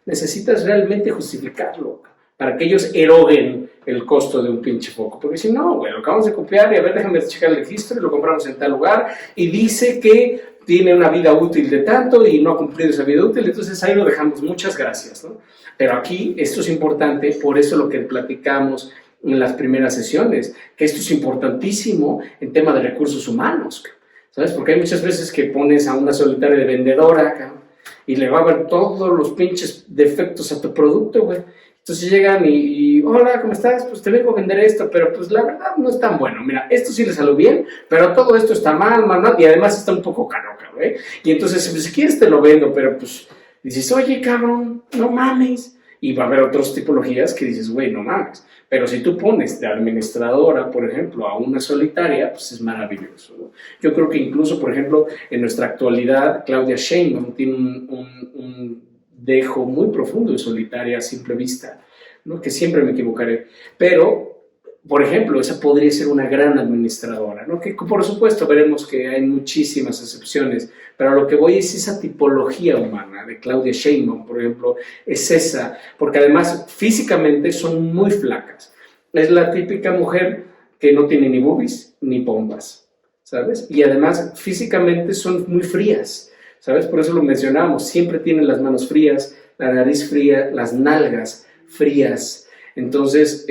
necesitas realmente justificarlo para que ellos eroguen el costo de un pinche foco. Porque si no, güey, lo acabamos de copiar y a ver, déjame checar el registro y lo compramos en tal lugar y dice que tiene una vida útil de tanto y no ha cumplido esa vida útil, entonces ahí lo dejamos, muchas gracias, ¿no? Pero aquí esto es importante, por eso lo que platicamos en las primeras sesiones, que esto es importantísimo en tema de recursos humanos, ¿sabes? Porque hay muchas veces que pones a una solitaria de vendedora, cabrón, y le va a ver todos los pinches defectos a tu producto, güey. Entonces llegan y hola, ¿cómo estás? Pues te vengo a vender esto, pero pues la verdad no es tan bueno. Mira, esto sí le salió bien, pero todo esto está mal, y además está un poco caro, cabrón, ¿eh? Y entonces, pues, si quieres te lo vendo, pero pues dices, oye, cabrón, no mames. Y va a haber otras tipologías que dices, güey, no mames. Pero si tú pones de administradora, por ejemplo, a una solitaria, pues es maravilloso, ¿no? Yo creo que incluso, por ejemplo, en nuestra actualidad, Claudia Sheinbaum tiene un dejo muy profundo de solitaria a simple vista, ¿no? Que siempre me equivocaré. Pero, por ejemplo, esa podría ser una gran administradora, ¿no? Que por supuesto veremos que hay muchísimas excepciones, pero a lo que voy es esa tipología humana de Claudia Sheinbaum, por ejemplo, es esa, porque además físicamente son muy flacas. Es la típica mujer que no tiene ni boobies ni pompas, ¿sabes? Y además físicamente son muy frías, ¿sabes? Por eso lo mencionamos, siempre tienen las manos frías, la nariz fría, las nalgas frías. Entonces,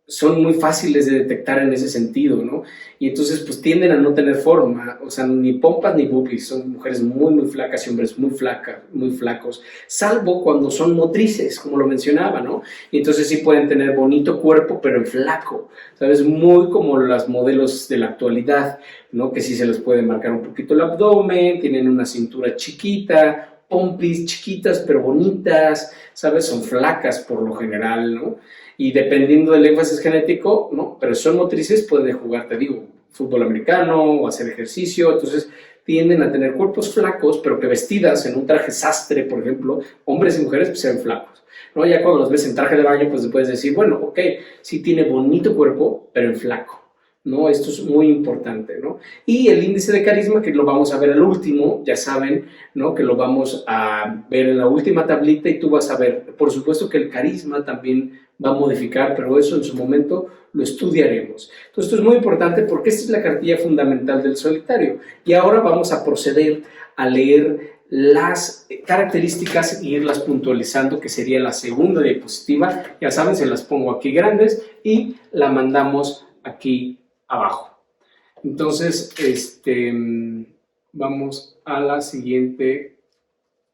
son muy fáciles de detectar en ese sentido, ¿no? Y entonces, pues tienden a no tener forma, o sea, ni pompas ni boobies, son mujeres muy, muy flacas y hombres muy flacos, salvo cuando son motrices, como lo mencionaba, ¿no? Y entonces sí pueden tener bonito cuerpo, pero en flaco, ¿sabes? Muy como las modelos de la actualidad, ¿no? Que sí se les puede marcar un poquito el abdomen, tienen una cintura chiquita, pompis chiquitas, pero bonitas, ¿sabes? Son flacas por lo general, ¿no? Y dependiendo del énfasis genético, ¿no? Pero son motrices, pueden jugar, te digo, fútbol americano o hacer ejercicio, entonces tienden a tener cuerpos flacos, pero que vestidas en un traje sastre, por ejemplo, hombres y mujeres, pues se ven flacos, ¿no? Ya cuando los ves en traje de baño, pues puedes decir, bueno, ok, sí tiene bonito cuerpo, pero en flaco, ¿no? Esto es muy importante, ¿no? Y el índice de carisma, que lo vamos a ver al último, ya saben, ¿no? Que lo vamos a ver en la última tablita y tú vas a ver, por supuesto que el carisma también va a modificar, pero eso en su momento lo estudiaremos. Entonces, esto es muy importante porque esta es la cartilla fundamental del solitario. Y ahora vamos a proceder a leer las características e irlas puntualizando, que sería la segunda diapositiva. Ya saben, se las pongo aquí grandes y la mandamos aquí abajo. Entonces, vamos a la siguiente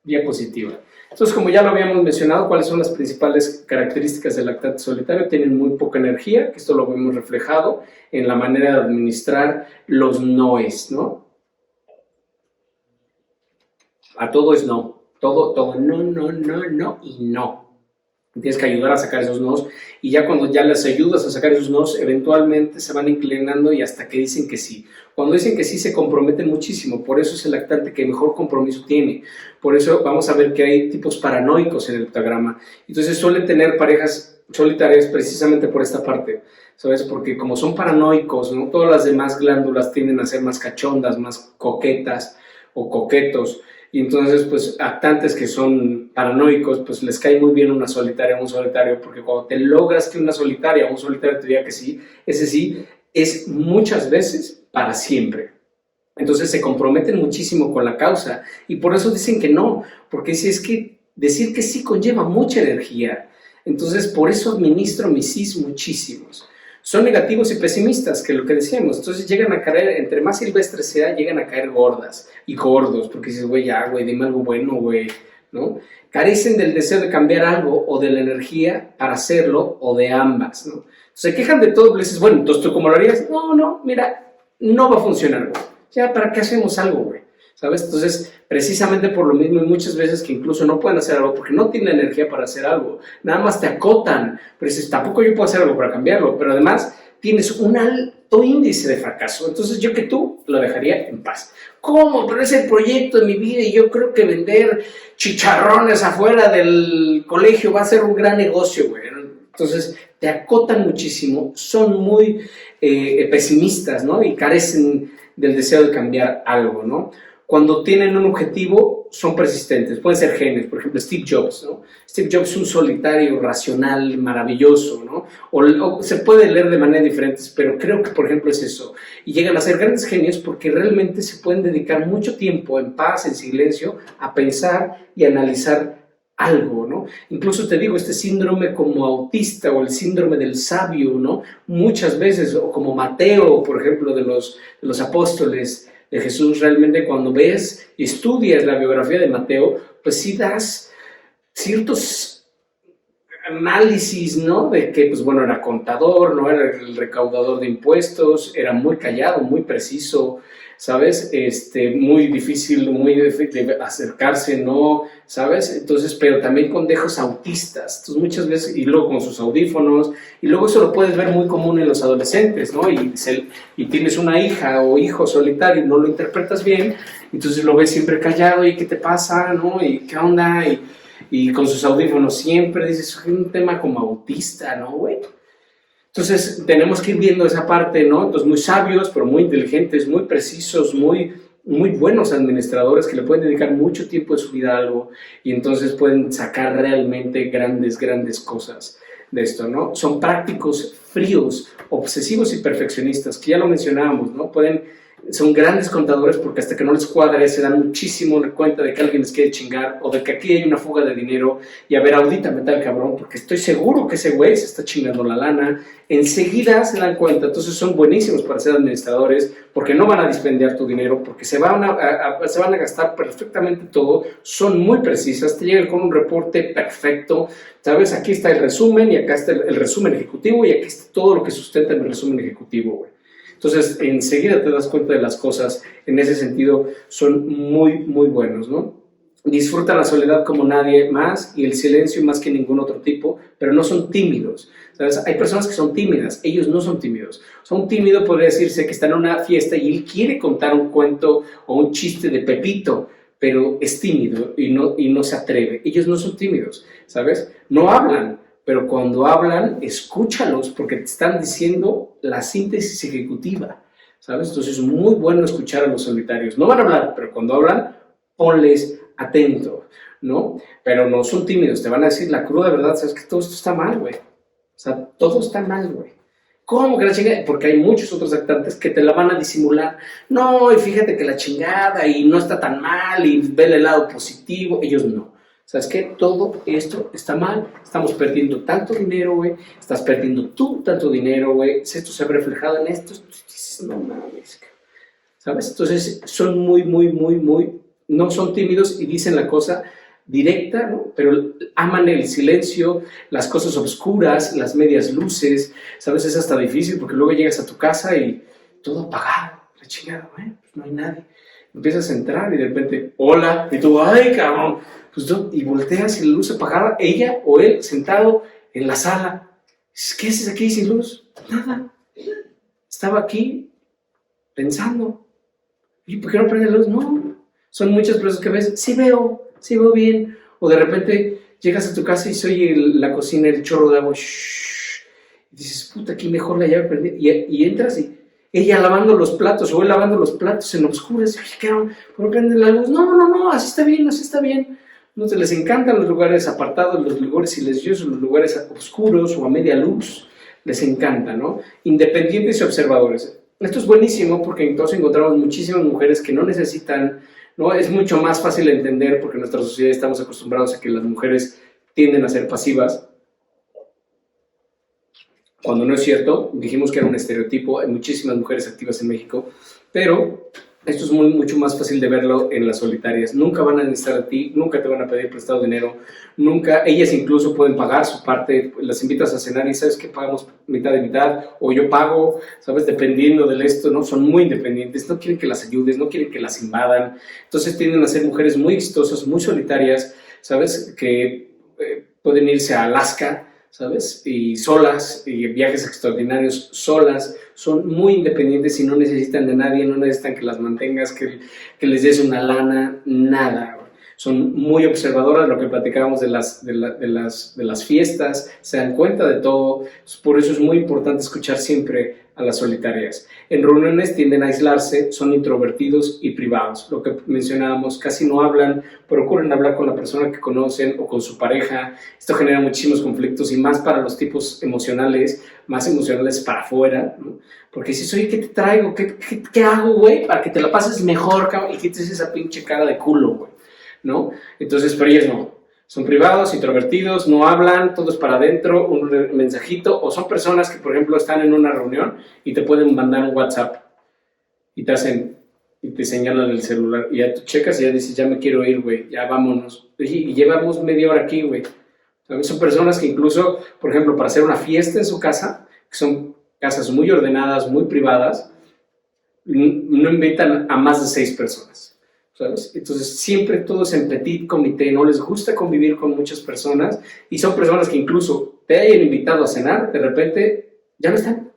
diapositiva. Entonces, como ya lo habíamos mencionado, ¿cuáles son las principales características del lactante solitario? Tienen muy poca energía, que esto lo vemos reflejado en la manera de administrar los noes, ¿no? A todo es no, todo, no y no. Tienes que ayudar a sacar esos nos y ya cuando ya les ayudas a sacar esos nos, eventualmente se van inclinando y hasta que dicen que sí. Cuando dicen que sí se comprometen muchísimo, por eso es el lactante que mejor compromiso tiene. Por eso vamos a ver que hay tipos paranoicos en el octagrama. Entonces suelen tener parejas solitarias precisamente por esta parte, ¿sabes? Porque como son paranoicos, ¿no? Todas las demás glándulas tienden a ser más cachondas, más coquetas o coquetos. Y entonces, pues, lactantes que son paranoicos, pues les cae muy bien una solitaria o un solitario, porque cuando te logras que una solitaria o un solitario te diga que sí, ese sí es muchas veces para siempre. Entonces se comprometen muchísimo con la causa y por eso dicen que no, porque si es que decir que sí conlleva mucha energía. Entonces, por eso administro mis sís muchísimos. Son negativos y pesimistas, que es lo que decíamos. Entonces llegan a caer, entre más silvestres sea, llegan a caer gordas y gordos, porque dices, güey, ya, güey, dime algo bueno, güey, ¿no? Carecen del deseo de cambiar algo o de la energía para hacerlo o de ambas, ¿no? Se quejan de todo, le dices, bueno, entonces ¿tú cómo lo harías? No, mira, no va a funcionar, güey. Ya, ¿para qué hacemos algo, güey? ¿Sabes? Entonces, precisamente por lo mismo, y muchas veces que incluso no pueden hacer algo porque no tienen energía para hacer algo, nada más te acotan, pero dices, tampoco yo puedo hacer algo para cambiarlo, pero además tienes un alto índice de fracaso, entonces yo que tú lo dejaría en paz. ¿Cómo? Pero es el proyecto de mi vida y yo creo que vender chicharrones afuera del colegio va a ser un gran negocio, güey. Entonces, te acotan muchísimo, son muy pesimistas, ¿no? Y carecen del deseo de cambiar algo, ¿no? Cuando tienen un objetivo, son persistentes. Pueden ser genes, por ejemplo, Steve Jobs, ¿no? Steve Jobs es un solitario racional maravilloso, ¿no? O se puede leer de manera diferente, pero creo que, por ejemplo, es eso. Y llegan a ser grandes genios porque realmente se pueden dedicar mucho tiempo en paz, en silencio, a pensar y analizar algo, ¿no? Incluso te digo, este síndrome como autista o el síndrome del sabio, ¿no? Muchas veces, o como Mateo, por ejemplo, de los apóstoles de Jesús, realmente cuando ves y estudias la biografía de Mateo, pues sí das ciertos análisis, ¿no? De que, pues bueno, era contador, ¿no? Era el recaudador de impuestos, era muy callado, muy preciso, ¿sabes? Muy difícil de acercarse, ¿no? ¿Sabes? Entonces, pero también con dejos autistas, entonces muchas veces, y luego con sus audífonos, y luego eso lo puedes ver muy común en los adolescentes, ¿no? Y tienes una hija o hijo solitario y no lo interpretas bien, entonces lo ves siempre callado, ¿y qué te pasa, no? ¿Y qué onda? Y con sus audífonos siempre dices, es un tema como autista, ¿no, güey? Entonces tenemos que ir viendo esa parte, ¿no? Entonces muy sabios, pero muy inteligentes, muy precisos, muy buenos administradores que le pueden dedicar mucho tiempo de su vida a algo y entonces pueden sacar realmente grandes cosas de esto, ¿no? Son prácticos, fríos, obsesivos y perfeccionistas, que ya lo mencionábamos, ¿no? Pueden son grandes contadores porque hasta que no les cuadre se dan muchísimo cuenta de que alguien les quiere chingar o de que aquí hay una fuga de dinero y a ver, audítame tal cabrón porque estoy seguro que ese güey se está chingando la lana. Enseguida se dan cuenta, entonces son buenísimos para ser administradores porque no van a dispendiar tu dinero, porque se van a gastar perfectamente todo, son muy precisas, te llegan con un reporte perfecto, ¿sabes? Aquí está el resumen y acá está el resumen ejecutivo y aquí está todo lo que sustenta el resumen ejecutivo, güey. Entonces, enseguida te das cuenta de las cosas, en ese sentido, son muy, muy buenos, ¿no? Disfrutan la soledad como nadie más y el silencio más que ningún otro tipo, pero no son tímidos, ¿sabes? Hay personas que son tímidas, ellos no son tímidos. Un tímido podría decirse que está en una fiesta y él quiere contar un cuento o un chiste de Pepito, pero es tímido y no se atreve. Ellos no son tímidos, ¿sabes? No hablan, pero cuando hablan, escúchalos porque te están diciendo la síntesis ejecutiva, ¿sabes? Entonces es muy bueno escuchar a los solitarios. No van a hablar, pero cuando hablan, ponles atento, ¿no? Pero no son tímidos, te van a decir la cruda verdad, ¿sabes? Que todo esto está mal, güey. O sea, todo está mal, güey. ¿Cómo que la chingada? Porque hay muchos otros actantes que te la van a disimular. No, y fíjate que la chingada y no está tan mal y ve el lado positivo. Ellos no. ¿Sabes qué? Todo esto está mal. Estamos perdiendo tanto dinero, güey. Estás perdiendo tú tanto dinero, güey. Esto se ha reflejado en esto. No mames. ¿Sabes? Entonces son muy, no son tímidos y dicen la cosa directa, ¿no? Pero aman el silencio, las cosas oscuras, las medias luces. ¿Sabes? Es hasta difícil porque luego llegas a tu casa y todo apagado. La chingada, güey. Pues no hay nadie. Empiezas a entrar y de repente, hola. Y tú, ay, cabrón. Pues no, y volteas y la luz apagada, ella o él sentado en la sala. ¿Qué haces aquí sin luz? Nada. Estaba aquí pensando. ¿Y por qué no prende la luz? No. Son muchas personas que ves, sí veo bien. O de repente llegas a tu casa y se oye la cocina, el chorro de agua. Shhh, y dices, puta, aquí mejor la llave prendida. Y entras y ella lavando los platos o él lavando los platos en oscuras. ¿Por qué prende la luz? No, así está bien. Entonces les encantan los lugares apartados, los lugares silenciosos, los lugares oscuros o a media luz, les encanta, ¿no? Independientes y observadores. Esto es buenísimo porque entonces encontramos muchísimas mujeres que no necesitan, ¿no? Es mucho más fácil de entender porque en nuestra sociedad estamos acostumbrados a que las mujeres tienden a ser pasivas. Cuando no es cierto, dijimos que era un estereotipo, hay muchísimas mujeres activas en México, pero esto es mucho más fácil de verlo en las solitarias. Nunca van a necesitar a ti, nunca te van a pedir prestado dinero, nunca, ellas incluso pueden pagar su parte, las invitas a cenar y sabes que pagamos mitad de mitad, o yo pago, sabes, dependiendo del esto, ¿no? Son muy independientes, no quieren que las ayudes, no quieren que las invadan, entonces tienden a ser mujeres muy exitosas, muy solitarias, sabes, que pueden irse a Alaska, ¿sabes? Y solas, y viajes extraordinarios solas, son muy independientes y no necesitan de nadie, no necesitan que las mantengas, que les des una lana, nada. Son muy observadoras, lo que platicábamos de las fiestas, se dan cuenta de todo, por eso es muy importante escuchar siempre a las solitarias. En reuniones tienden a aislarse, son introvertidos y privados, lo que mencionábamos, casi no hablan, procuran hablar con la persona que conocen o con su pareja. Esto genera muchísimos conflictos y más para los tipos emocionales, más emocionales para afuera, ¿no? Porque dices, oye, ¿qué te traigo? ¿Qué hago, güey? Para que te la pases mejor, cabrón, y quites esa pinche cara de culo, güey, ¿no? Entonces, pero ellos no. Son privados, introvertidos, no hablan, todo es para adentro, un mensajito, o son personas que, por ejemplo, están en una reunión y te pueden mandar un WhatsApp y te señalan el celular y ya tú checas y ya dices, ya me quiero ir, güey, ya vámonos. Y llevamos media hora aquí, güey. Son personas que incluso, por ejemplo, para hacer una fiesta en su casa, que son casas muy ordenadas, muy privadas, no invitan a más de 6 personas. ¿Sabes? Entonces siempre todos en petit comité, no les gusta convivir con muchas personas y son personas que incluso te hayan invitado a cenar, de repente ya no están.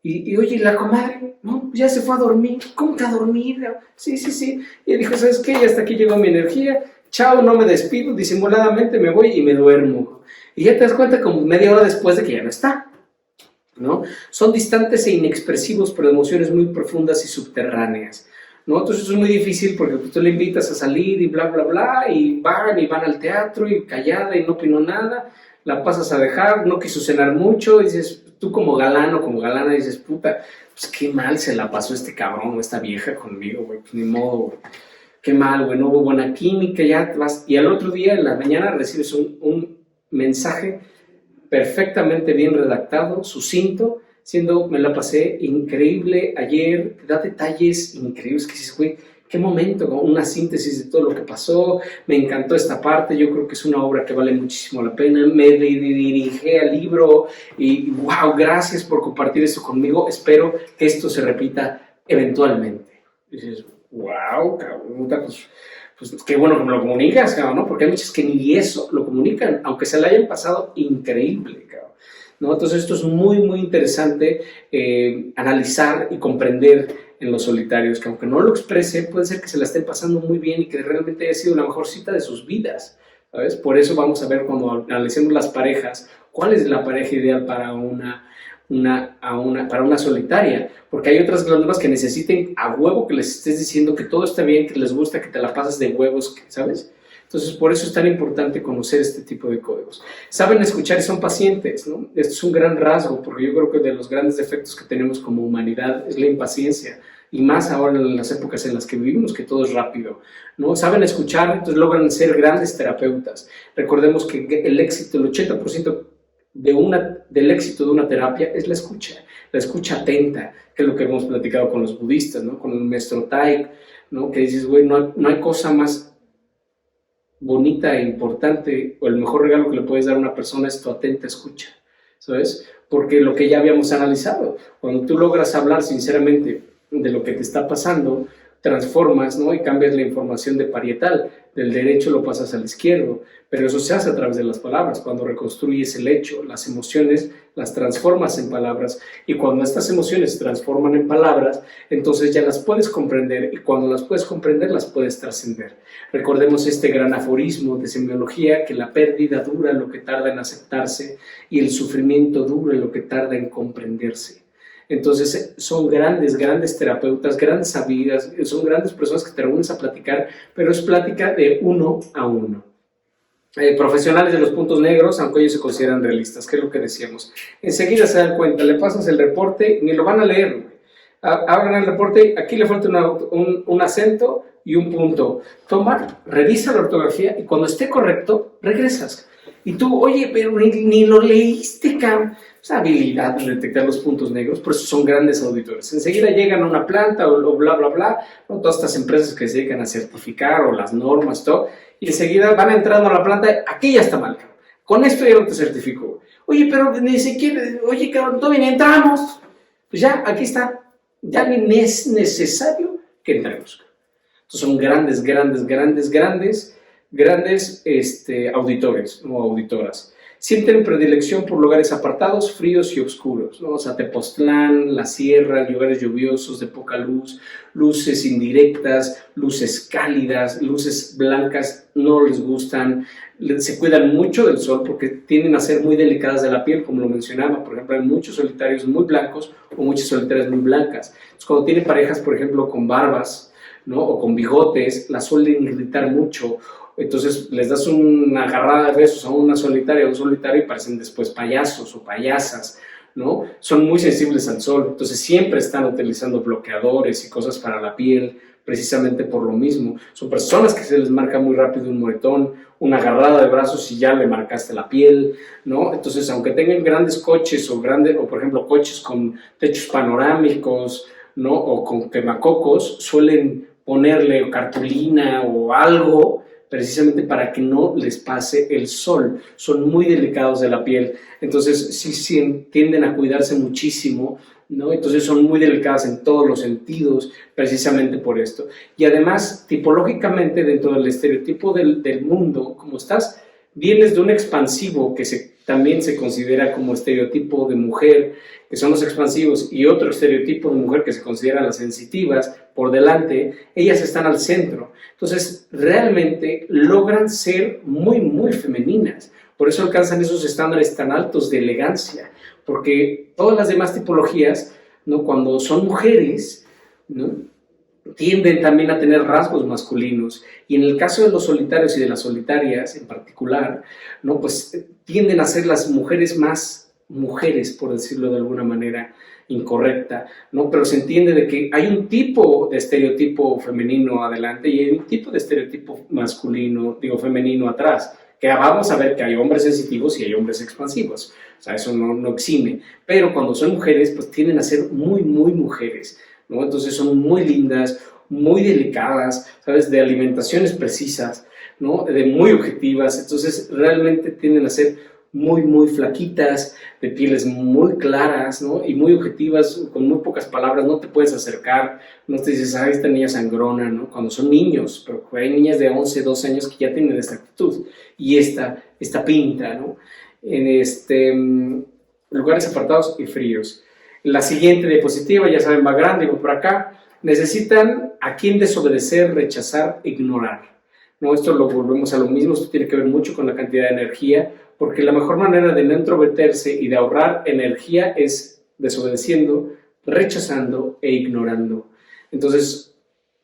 Y oye, la comadre, no, ya se fue a dormir. ¿Cómo que a dormir? Sí. Y dijo, ¿sabes qué? Ya hasta aquí llegó mi energía. Chao, no me despido, disimuladamente me voy y me duermo. Y ya te das cuenta como media hora después de que ya no está, ¿no? Son distantes e inexpresivos, pero emociones muy profundas y subterráneas, ¿no? Entonces es muy difícil porque tú le invitas a salir y bla, bla, bla, y van al teatro y callada y no opinó nada, la pasas a dejar, no quiso cenar mucho, y dices, tú como galán o como galana dices, puta, pues qué mal se la pasó este cabrón o esta vieja conmigo, güey, pues ni modo, güey. Qué mal, güey, no hubo buena química, ya te vas. Y al otro día, en la mañana, recibes un mensaje perfectamente bien redactado, sucinto, siendo, me la pasé increíble ayer, te da detalles increíbles que dices, güey, qué momento, ¿no? Una síntesis de todo lo que pasó, me encantó esta parte, yo creo que es una obra que vale muchísimo la pena, me dirigí al libro y wow, gracias por compartir esto conmigo, espero que esto se repita eventualmente. Y dices, wow, cabrón, pues qué bueno que me lo comunicas, cabrón, ¿no? Porque hay muchas que ni eso lo comunican, aunque se la hayan pasado increíble, cabrón, ¿no? Entonces esto es muy, muy interesante analizar y comprender en los solitarios, que aunque no lo exprese, puede ser que se la estén pasando muy bien y que realmente haya sido la mejor cita de sus vidas, ¿sabes? Por eso vamos a ver cuando analicemos las parejas, cuál es la pareja ideal para para una solitaria, porque hay otras glándulas que necesiten a huevo que les estés diciendo que todo está bien, que les gusta, que te la pasas de huevos, ¿sabes? Entonces, por eso es tan importante conocer este tipo de códigos. Saben escuchar y son pacientes, ¿no? Esto es un gran rasgo, porque yo creo que de los grandes defectos que tenemos como humanidad es la impaciencia, y más ahora en las épocas en las que vivimos, que todo es rápido, ¿no? Saben escuchar, entonces logran ser grandes terapeutas. Recordemos que el éxito, el 80% del éxito de una terapia es la escucha atenta, que es lo que hemos platicado con los budistas, ¿no? Con el maestro Tai, ¿no? Que dices, güey, no hay cosa más bonita e importante, o el mejor regalo que le puedes dar a una persona es tu atenta escucha, ¿sabes? Porque lo que ya habíamos analizado, cuando tú logras hablar sinceramente de lo que te está pasando, transformas, ¿no? Y cambias la información de parietal, del derecho lo pasas al izquierdo, pero eso se hace a través de las palabras, cuando reconstruyes el hecho, las emociones las transformas en palabras, y cuando estas emociones se transforman en palabras, entonces ya las puedes comprender, y cuando las puedes comprender, las puedes trascender. Recordemos este gran aforismo de semiología, que la pérdida dura lo que tarda en aceptarse, y el sufrimiento dura lo que tarda en comprenderse. Entonces son grandes terapeutas, grandes sabidas, son grandes personas que te reúnes a platicar, pero es plática de uno a uno. Profesionales de los puntos negros, aunque ellos se consideran realistas, que es lo que decíamos. Enseguida se dan cuenta, le pasas el reporte, ni lo van a leer. Abran el reporte, aquí le falta un acento y un punto. Toma, revisa la ortografía y cuando esté correcto, regresas. Y tú, oye, pero ni lo leíste, cabrón. Esa habilidad de detectar los puntos negros, por eso son grandes auditores. Enseguida llegan a una planta o bla, bla, bla, ¿no? Todas estas empresas que se dedican a certificar o las normas, todo, y enseguida van entrando a la planta, aquí ya está mal, cabrón. Con esto ya no te certifico. Oye, pero ni siquiera, oye, cabrón, todavía entramos. Pues ya, aquí está. Ya ni es necesario que entremos. Entonces son grandes auditores o auditoras. Sienten predilección por lugares apartados, fríos y oscuros, ¿no? O sea, Tepoztlán, la sierra, lugares lluviosos de poca luz, luces indirectas, luces cálidas, luces blancas, no les gustan, se cuidan mucho del sol porque tienden a ser muy delicadas de la piel, como lo mencionaba. Por ejemplo, hay muchos solitarios muy blancos o muchas solitarias muy blancas. Entonces, cuando tienen parejas, por ejemplo, con barbas, ¿no? O con bigotes, las suelen irritar mucho. Entonces les das una agarrada de besos a una solitaria o un solitario y parecen después payasos o payasas, ¿no? Son muy sensibles al sol, entonces siempre están utilizando bloqueadores y cosas para la piel, precisamente por lo mismo. Son personas que se les marca muy rápido un moretón, una agarrada de brazos y ya le marcaste la piel, ¿no? Entonces, aunque tengan grandes coches o por ejemplo, coches con techos panorámicos, ¿no? O con quemacocos, suelen ponerle cartulina o algo precisamente para que no les pase el sol. Son muy delicados de la piel, entonces sí tienden a cuidarse muchísimo, ¿no? Entonces son muy delicadas en todos los sentidos, precisamente por esto. Y además, tipológicamente, dentro del estereotipo del mundo, como estás, vienes de un expansivo que también se considera como estereotipo de mujer, que son los expansivos, y otro estereotipo de mujer que se considera las sensitivas, por delante, ellas están al centro. Entonces, realmente logran ser muy, muy femeninas. Por eso alcanzan esos estándares tan altos de elegancia, porque todas las demás tipologías, ¿no? Cuando son mujeres, ¿no? Tienden también a tener rasgos masculinos, y en el caso de los solitarios y de las solitarias en particular, ¿no? Pues tienden a ser las mujeres más mujeres, por decirlo de alguna manera incorrecta, ¿no? Pero se entiende de que hay un tipo de estereotipo femenino adelante y hay un tipo de estereotipo masculino, digo femenino atrás, que vamos a ver que hay hombres sensitivos y hay hombres expansivos, o sea, eso no exime, pero cuando son mujeres, pues tienden a ser muy, muy mujeres, ¿no? Entonces son muy lindas, muy delicadas, ¿sabes? De alimentaciones precisas, ¿no? De muy objetivas, entonces realmente tienden a ser muy, muy flaquitas, de pieles muy claras, ¿no? Y muy objetivas, con muy pocas palabras, no te puedes acercar, no te dices, ah, esta niña sangrona, ¿no? Cuando son niños, pero hay niñas de 11, 12 años que ya tienen esta actitud, y esta pinta, ¿no? En lugares apartados y fríos. La siguiente diapositiva, ya saben, va grande, voy por acá. Necesitan a quién desobedecer, rechazar, ignorar, ¿no? Esto lo volvemos a lo mismo, esto tiene que ver mucho con la cantidad de energía, porque la mejor manera de no introvertirse y de ahorrar energía es desobedeciendo, rechazando e ignorando. Entonces,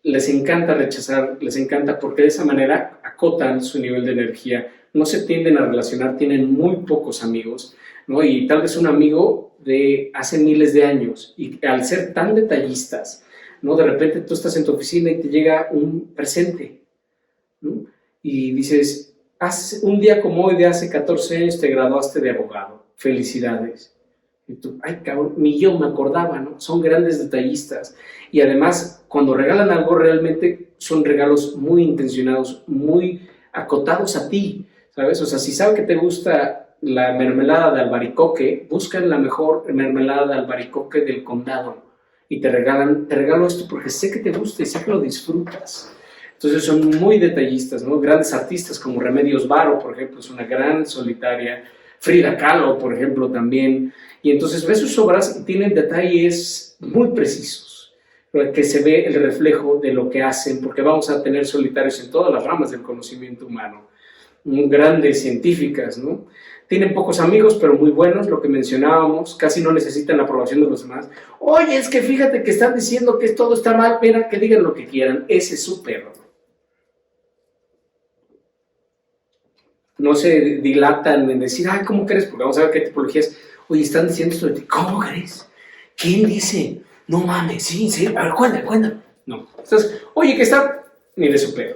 les encanta rechazar, les encanta porque de esa manera acotan su nivel de energía, no se tienden a relacionar, tienen muy pocos amigos, ¿no? Y tal vez un amigo de hace miles de años, y al ser tan detallistas, ¿no? De repente tú estás en tu oficina y te llega un presente, ¿no? Y dices, un día como hoy de hace 14 años te graduaste de abogado, felicidades. Y tú, ay cabrón, ni yo me acordaba, ¿no? Son grandes detallistas. Y además, cuando regalan algo, realmente son regalos muy intencionados, muy acotados a ti, ¿sabes? O sea, si saben que te gusta la mermelada de albaricoque, buscan la mejor mermelada de albaricoque del condado y te regalo esto porque sé que te gusta y sé que lo disfrutas. Entonces son muy detallistas, ¿no? Grandes artistas como Remedios Varo, por ejemplo, es una gran solitaria. Frida Kahlo, por ejemplo, también. Y entonces ves sus obras y tienen detalles muy precisos, que se ve el reflejo de lo que hacen, porque vamos a tener solitarios en todas las ramas del conocimiento humano. Grandes científicas, ¿no? Tienen pocos amigos, pero muy buenos, lo que mencionábamos, casi no necesitan la aprobación de los demás. Oye, es que fíjate que están diciendo que todo está mal, mira, que digan lo que quieran, ese es su perro. No se dilatan en decir, ay, ¿cómo crees? Porque vamos a ver qué tipologías. Oye, están diciendo esto de ti, ¿cómo crees? ¿Quién dice? No mames, sí, a ver, cuéntame. No, entonces, oye, que está, ni de su pedo.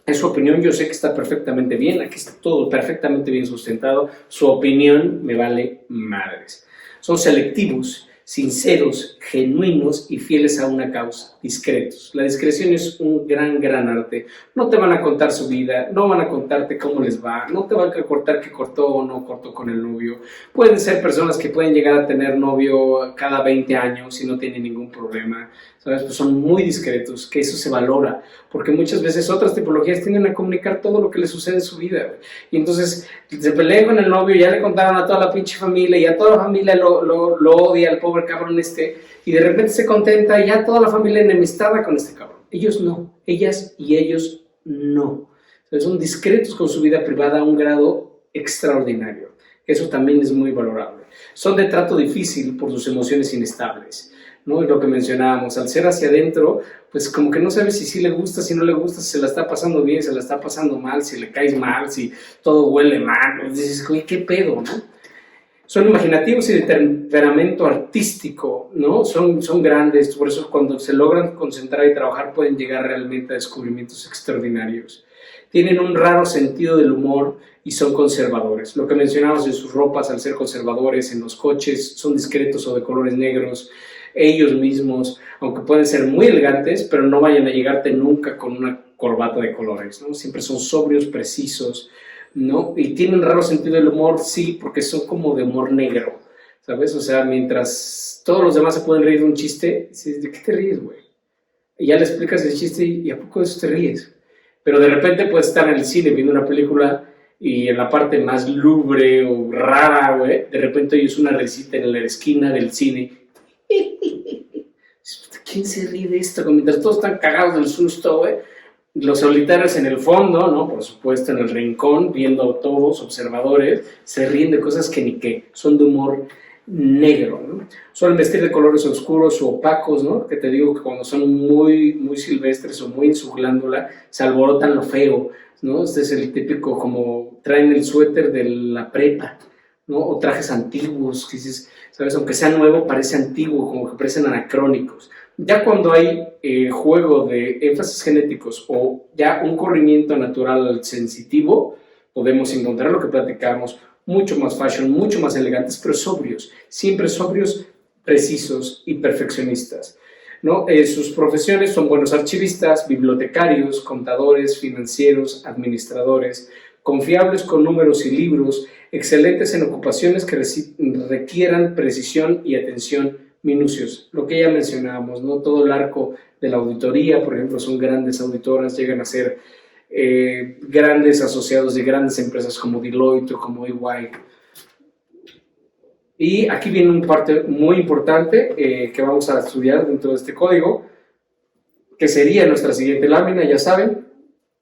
En su opinión, yo sé que está perfectamente bien, aquí está todo perfectamente bien sustentado, su opinión me vale madres. Son selectivos, sinceros, genuinos y fieles a una causa, discretos. La discreción es un gran arte. No te van a contar su vida, no van a contarte cómo les va, no te van a contar que cortó o no cortó con el novio. Pueden ser personas que pueden llegar a tener novio cada 20 años y no tienen ningún problema, ¿sabes? Pues son muy discretos, que eso se valora, porque muchas veces otras tipologías tienden a comunicar todo lo que les sucede en su vida, y entonces se pelean con el novio, ya le contaron a toda la pinche familia, y a toda la familia lo odia, al pobre cabrón y de repente se contenta, y ya toda la familia enemistada con este cabrón. Ellos no, ellas y ellos no. Entonces son discretos con su vida privada a un grado extraordinario. Eso también es muy valorable. Son de trato difícil por sus emociones inestables, ¿no? Es lo que mencionábamos, al ser hacia adentro, pues como que no sabes si sí le gusta, si no le gusta, si se la está pasando bien, si se la está pasando mal, si le caes mal, si todo huele mal, dices, oye, ¿qué pedo, no? Son imaginativos y de temperamento artístico, ¿no? Son grandes, por eso cuando se logran concentrar y trabajar pueden llegar realmente a descubrimientos extraordinarios. Tienen un raro sentido del humor y son conservadores. Lo que mencionamos en sus ropas, al ser conservadores, en los coches, son discretos o de colores negros. Ellos mismos, aunque pueden ser muy elegantes, pero no vayan a llegarte nunca con una corbata de colores, ¿no? Siempre son sobrios, precisos, ¿no? Y tienen raro sentido del humor, sí, porque son como de humor negro, ¿sabes? O sea, mientras todos los demás se pueden reír de un chiste, dices, ¿de qué te ríes, güey? Y ya le explicas el chiste y ¿a poco de eso te ríes? Pero de repente puedes estar en el cine viendo una película y en la parte más lúgubre o rara, güey, de repente oyes una risita en la esquina del cine. ¿Quién se ríe de esto? Mientras todos están cagados del susto, güey. Los solitarios en el fondo, ¿no? Por supuesto, en el rincón, viendo todos, observadores, se ríen de cosas que ni qué, son de humor negro, ¿no? Suelen vestir de colores oscuros o opacos, ¿no? Que te digo que cuando son muy, muy silvestres o muy en su glándula, se alborotan lo feo, ¿no? Este es el típico, como traen el suéter de la prepa, ¿no? O trajes antiguos, que dices, ¿sabes? Aunque sea nuevo, parece antiguo, como que parecen anacrónicos. Ya cuando hay juego de énfasis genéticos o ya un corrimiento natural sensitivo, podemos encontrar lo que platicamos, mucho más fashion, mucho más elegantes, pero sobrios, siempre sobrios, precisos y perfeccionistas, ¿no? Sus profesiones son buenos archivistas, bibliotecarios, contadores, financieros, administradores, confiables con números y libros, excelentes en ocupaciones que requieran precisión y atención minuciosa. Lo que ya mencionábamos, ¿no? Todo el arco de la auditoría, por ejemplo, son grandes auditoras, llegan a ser grandes asociados de grandes empresas como Deloitte o como EY. Y aquí viene una parte muy importante que vamos a estudiar dentro de este código, que sería nuestra siguiente lámina, ya saben,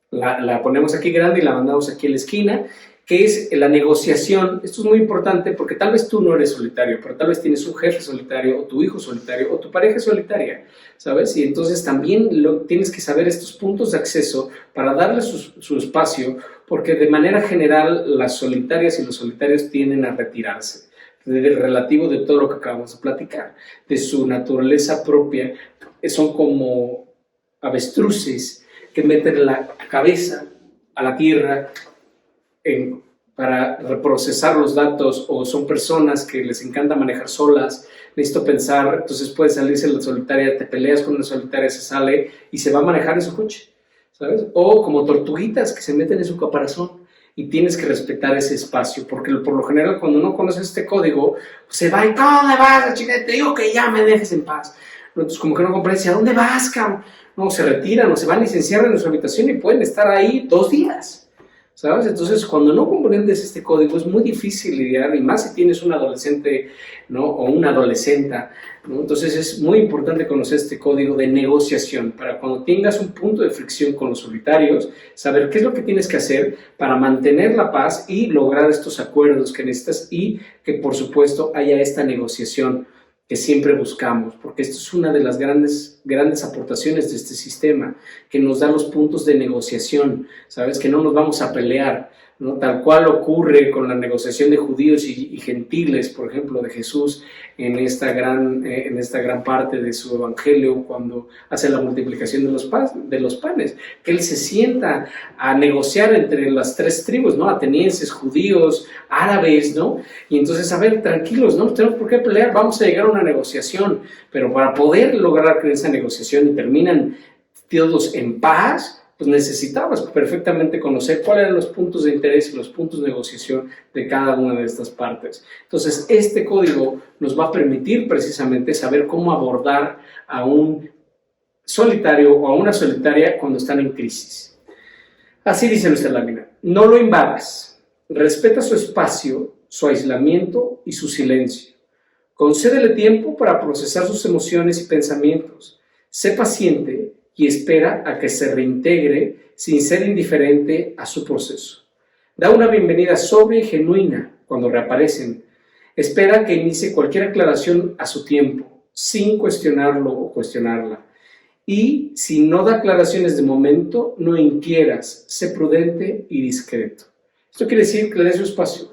la ponemos aquí grande y la mandamos aquí en la esquina, que es la negociación. Esto es muy importante porque tal vez tú no eres solitario, pero tal vez tienes un jefe solitario, o tu hijo solitario, o tu pareja solitaria, ¿sabes? Y entonces también tienes que saber estos puntos de acceso para darle su espacio, porque de manera general las solitarias y los solitarios tienden a retirarse del relativo de todo lo que acabamos de platicar, de su naturaleza propia. Son como avestruces que meten la cabeza a la tierra para reprocesar los datos, o son personas que les encanta manejar solas, necesito pensar, entonces puede salirse la solitaria, te peleas con una solitaria, se sale y se va a manejar en su coche, ¿sabes? O como tortuguitas que se meten en su caparazón y tienes que respetar ese espacio, porque por lo general cuando no conoces este código, se va y ¿dónde vas, chica? Te digo que ya me dejes en paz. Entonces como que no comprendes, ¿a dónde vas, cabrón? No, se retiran o se van y se encierran en su habitación y pueden estar ahí 2 días, ¿sabes? Entonces, cuando no comprendes este código es muy difícil lidiar, y más si tienes un adolescente, ¿no? O una adolescenta, ¿no? Entonces, es muy importante conocer este código de negociación para cuando tengas un punto de fricción con los solitarios, saber qué es lo que tienes que hacer para mantener la paz y lograr estos acuerdos que necesitas, y que, por supuesto, haya esta negociación que siempre buscamos, porque esto es una de las grandes aportaciones de este sistema, que nos da los puntos de negociación, ¿sabes? Que no nos vamos a pelear, ¿no? Tal cual ocurre con la negociación de judíos y gentiles, por ejemplo, de Jesús en esta gran parte de su evangelio, cuando hace la multiplicación de los panes, que él se sienta a negociar entre las 3 tribus, ¿no? Atenienses, judíos, árabes, ¿no? Y entonces, a ver, tranquilos, no tenemos por qué pelear, vamos a llegar a una negociación, pero para poder lograr que esa negociación y terminan todos en paz, pues necesitabas perfectamente conocer cuáles eran los puntos de interés y los puntos de negociación de cada una de estas partes. Entonces, este código nos va a permitir precisamente saber cómo abordar a un solitario o a una solitaria cuando están en crisis. Así dice nuestra lámina: no lo invadas, respeta su espacio, su aislamiento y su silencio. Concédele tiempo para procesar sus emociones y pensamientos. Sé paciente y espera a que se reintegre sin ser indiferente a su proceso. Da una bienvenida sobria y genuina cuando reaparecen. Espera que inicie cualquier aclaración a su tiempo, sin cuestionarlo o cuestionarla. Y si no da aclaraciones de momento, no inquieras, sé prudente y discreto. Esto quiere decir que le des su espacio.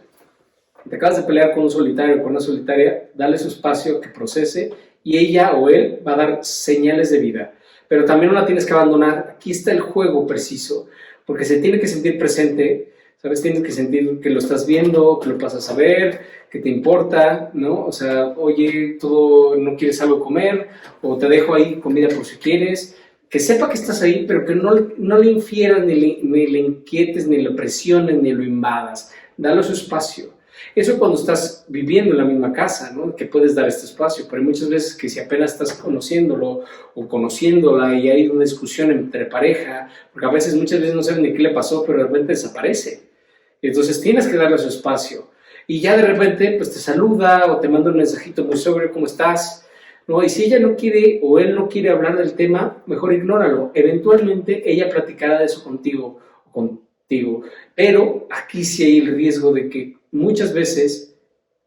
Te acabas de pelear con un solitario o con una solitaria, dale su espacio que procese, y ella o él va a dar señales de vida. Pero también no la tienes que abandonar. Aquí está el juego preciso, porque se tiene que sentir presente, ¿sabes? Tienes que sentir que lo estás viendo, que lo pasas a ver, que te importa, ¿no? O sea, oye, ¿no quieres algo comer? O te dejo ahí comida por si quieres. Que sepa que estás ahí, pero que no le infieras, ni le inquietes, ni le presiones, ni lo invadas. Dale su espacio. Eso cuando estás viviendo en la misma casa, ¿no? Que puedes dar este espacio, pero hay muchas veces que si apenas estás conociéndolo o conociéndola y hay una discusión entre pareja, porque a veces, muchas veces no sabes ni qué le pasó, pero de repente desaparece. Entonces tienes que darle su espacio. Y ya de repente pues te saluda o te manda un mensajito muy sobre ¿cómo estás? ¿No? Y si ella no quiere o él no quiere hablar del tema, mejor ignóralo. Eventualmente ella platicará de eso contigo o contigo. Pero aquí sí hay el riesgo de que muchas veces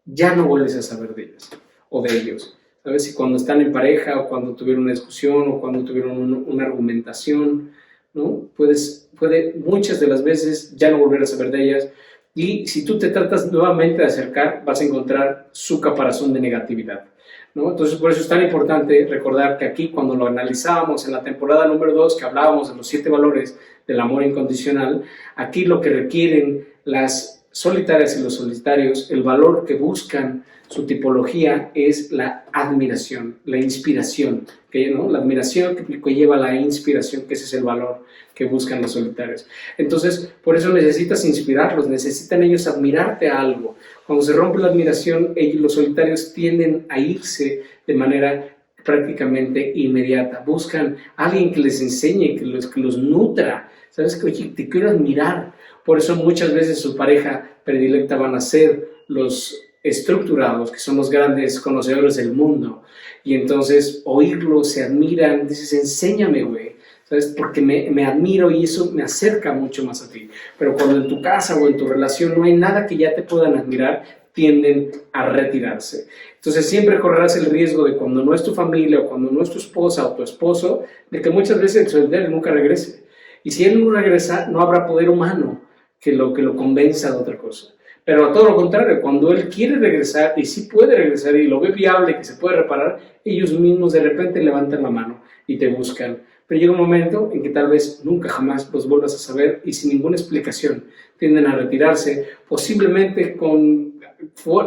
ya no vuelves a saber de ellas o de ellos. ¿Sabes? Si cuando están en pareja o cuando tuvieron una discusión o cuando tuvieron una argumentación, ¿no? Puede muchas de las veces ya no volver a saber de ellas, Y si tú te tratas nuevamente de acercar, vas a encontrar su caparazón de negatividad, ¿no? Entonces, por eso es tan importante recordar que aquí, cuando lo analizábamos en la temporada número 2, que hablábamos de los 7 valores del amor incondicional, aquí lo que requieren las solitarias y los solitarios, el valor que buscan, su tipología, es la admiración, la inspiración, ¿no? La admiración que lleva a la inspiración, que ese es el valor que buscan los solitarios. Entonces, por eso necesitas inspirarlos, necesitan ellos admirarte a algo. Cuando se rompe la admiración, los solitarios tienden a irse de manera prácticamente inmediata. Buscan a alguien que les enseñe, que los nutra. ¿Sabes? Que, oye, te quiero admirar. Por eso muchas veces su pareja predilecta van a ser los estructurados, que son los grandes conocedores del mundo. Y entonces oírlos, se admiran, dices, enséñame, güey. ¿Sabes? Porque me admiro y eso me acerca mucho más a ti. Pero cuando en tu casa o en tu relación no hay nada que ya te puedan admirar, tienden a retirarse. Entonces siempre correrás el riesgo de, cuando no es tu familia o cuando no es tu esposa o tu esposo, de que muchas veces el solitario nunca regrese. Y si él no regresa, no habrá poder humano que lo convenza de otra cosa. Pero a todo lo contrario, cuando él quiere regresar, y sí puede regresar, y lo ve viable, que se puede reparar, ellos mismos de repente levantan la mano y te buscan. Pero llega un momento en que tal vez nunca jamás los vuelvas a saber, y sin ninguna explicación tienden a retirarse. Posiblemente con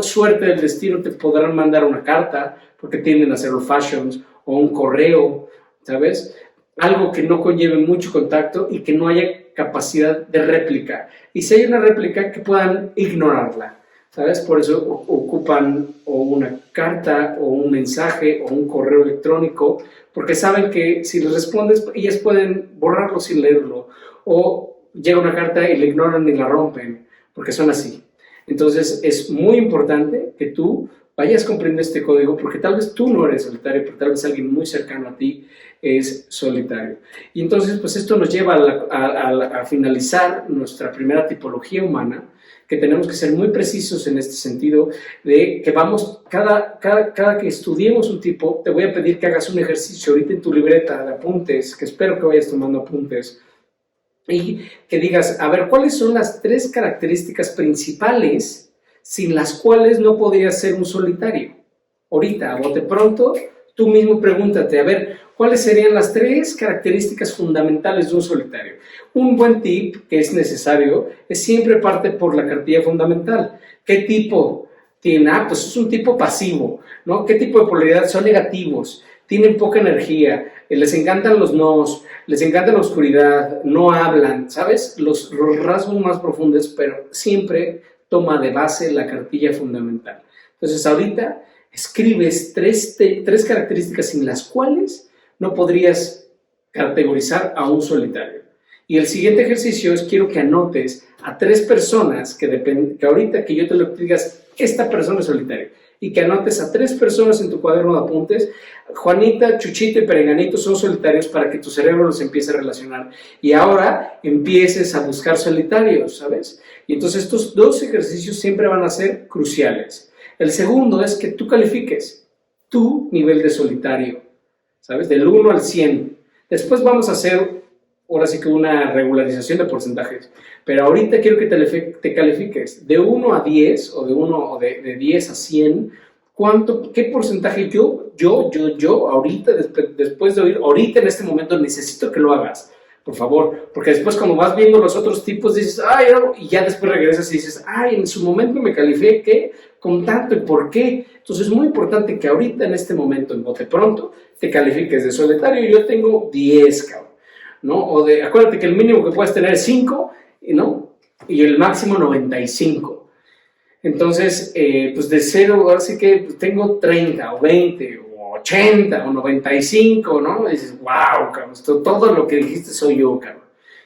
suerte del destino te podrán mandar una carta, porque tienden a hacer old fashions, o un correo, ¿sabes? Algo que no conlleve mucho contacto y que no haya capacidad de réplica. Y si hay una réplica, que puedan ignorarla, ¿sabes? Por eso ocupan o una carta o un mensaje o un correo electrónico, porque saben que si les respondes, ellas pueden borrarlo sin leerlo, o llega una carta y la ignoran y la rompen, porque son así. Entonces es muy importante que tú vayas comprendiendo este código, porque tal vez tú no eres solitario, pero tal vez alguien muy cercano a ti es solitario. Y entonces, pues esto nos lleva a finalizar nuestra primera tipología humana, que tenemos que ser muy precisos en este sentido, de que vamos, cada que estudiemos un tipo, te voy a pedir que hagas un ejercicio ahorita en tu libreta de apuntes, que espero que vayas tomando apuntes, y que digas, a ver, ¿cuáles son las 3 características principales sin las cuales no podrías ser un solitario? Ahorita, a bote pronto, tú mismo pregúntate, a ver, ¿cuáles serían las 3 características fundamentales de un solitario? Un buen tip que es necesario es siempre parte por la cartilla fundamental. ¿Qué tipo tiene? Pues es un tipo pasivo, ¿no? ¿Qué tipo de polaridad? Son negativos, tienen poca energía, les encantan los nos, les encanta la oscuridad, no hablan, ¿sabes? Los rasgos más profundos, pero siempre toma de base la cartilla fundamental. Entonces, ahorita escribes 3 características sin las cuales no podrías categorizar a un solitario. Y el siguiente ejercicio es, quiero que anotes a 3 personas que ahorita que yo te lo digas, esta persona es solitaria, y que anotes a 3 personas en tu cuaderno de apuntes. Juanita, Chuchito y Perenganito son solitarios, para que tu cerebro los empiece a relacionar. Y ahora empieces a buscar solitarios, ¿sabes? Y entonces estos 2 ejercicios siempre van a ser cruciales. El segundo es que tú califiques tu nivel de solitario, ¿sabes? Del 1 al 100. Después vamos a hacer, ahora sí que una regularización de porcentajes. Pero ahorita quiero que te califiques de 1 a 10 o de 10 a 100. ¿Qué porcentaje yo, ahorita, después de oír, ahorita en este momento necesito que lo hagas? Por favor, porque después cuando vas viendo los otros tipos dices, ay, no, y ya después regresas y dices, ay, en su momento me califiqué con tanto, ¿y por qué? Entonces es muy importante que ahorita en este momento, en bote pronto, te califiques de solitario. Yo tengo 10, cabrón, ¿no? Acuérdate que el mínimo que puedes tener es 5, ¿no? Y el máximo 95. Entonces, pues de 0, ahora sí que tengo 30 o 20 o 80 o 95, ¿no? Y dices, wow, cabrón, todo lo que dijiste soy yo, cabrón.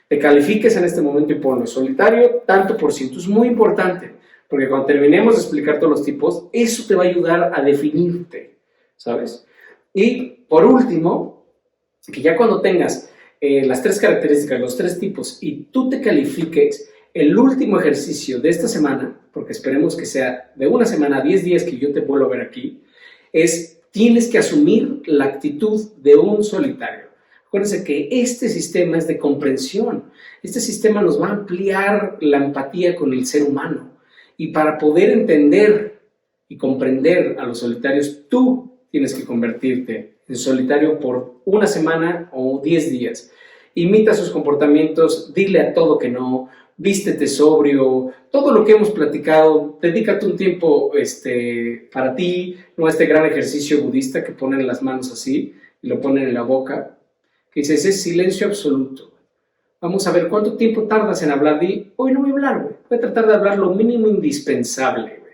Te califiques en este momento y ponlo solitario, tanto por ciento. Es muy importante, porque cuando terminemos de explicar todos los tipos, eso te va a ayudar a definirte, ¿sabes? Y por último, que ya cuando tengas las 3 características, los 3 tipos, y tú te califiques, el último ejercicio de esta semana, porque esperemos que sea de una semana a 10 días que yo te vuelvo a ver aquí, tienes que asumir la actitud de un solitario. Acuérdense que este sistema es de comprensión. Este sistema nos va a ampliar la empatía con el ser humano. Y para poder entender y comprender a los solitarios, tú tienes que convertirte en solitario por una semana o 10 días. Imita sus comportamientos, dile a todo que no, vístete sobrio, todo lo que hemos platicado, dedícate un tiempo para ti, no este gran ejercicio budista que ponen las manos así y lo ponen en la boca, que dice, ese es silencio absoluto. Vamos a ver cuánto tiempo tardas en hablar. Hoy no voy a hablar, güey. Voy a tratar de hablar lo mínimo indispensable, güey.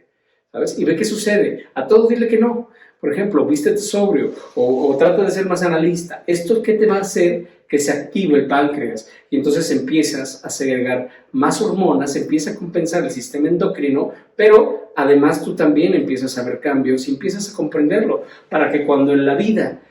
¿Sabes? Y ve qué sucede. A todos dile que no. Por ejemplo, vístete sobrio o trata de ser más analista. ¿Esto qué te va a hacer? Que se active el páncreas y entonces empiezas a segregar más hormonas, empieza a compensar el sistema endocrino, pero además tú también empiezas a ver cambios y empiezas a comprenderlo para que cuando en la vida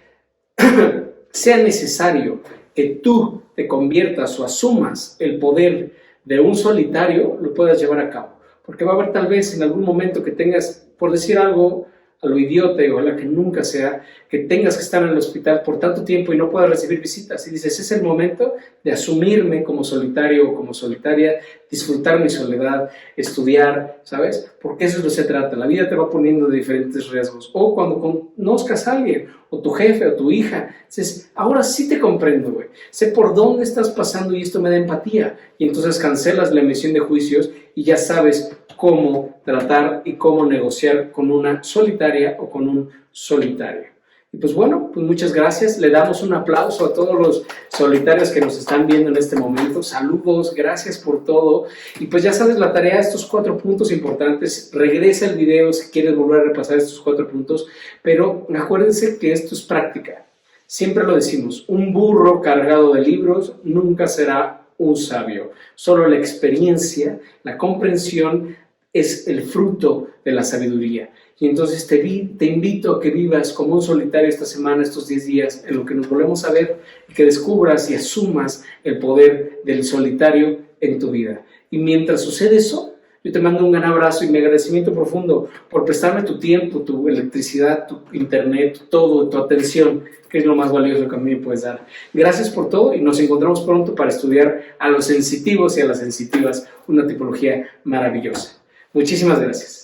sea necesario que tú te conviertas o asumas el poder de un solitario, lo puedas llevar a cabo. Porque va a haber tal vez en algún momento que tengas, por decir algo, a lo idiota y ojalá que nunca sea, que tengas que estar en el hospital por tanto tiempo y no puedas recibir visitas. Y dices, es el momento de asumirme como solitario o como solitaria, disfrutar mi soledad, estudiar, ¿sabes? Porque eso es lo que se trata. La vida te va poniendo de diferentes riesgos. O cuando conozcas a alguien, o tu jefe, o tu hija, dices, ahora sí te comprendo, güey. Sé por dónde estás pasando y esto me da empatía. Y entonces cancelas la emisión de juicios y ya sabes cómo tratar y cómo negociar con una solitaria o con un solitario. Y pues bueno, pues muchas gracias. Le damos un aplauso a todos los solitarios que nos están viendo en este momento. Saludos, gracias por todo. Y pues ya sabes la tarea, estos 4 puntos importantes. Regresa el video si quieres volver a repasar estos 4 puntos. Pero acuérdense que esto es práctica. Siempre lo decimos, un burro cargado de libros nunca será un sabio. Solo la experiencia, la comprensión es el fruto de la sabiduría. Y entonces te invito a que vivas como un solitario esta semana, estos 10 días, en lo que nos volvemos a ver, y que descubras y asumas el poder del solitario en tu vida. Y mientras sucede eso, yo te mando un gran abrazo y mi agradecimiento profundo por prestarme tu tiempo, tu electricidad, tu internet, todo, tu atención, que es lo más valioso que a mí me puedes dar. Gracias por todo y nos encontramos pronto para estudiar a los sensitivos y a las sensitivas, una tipología maravillosa. Muchísimas gracias.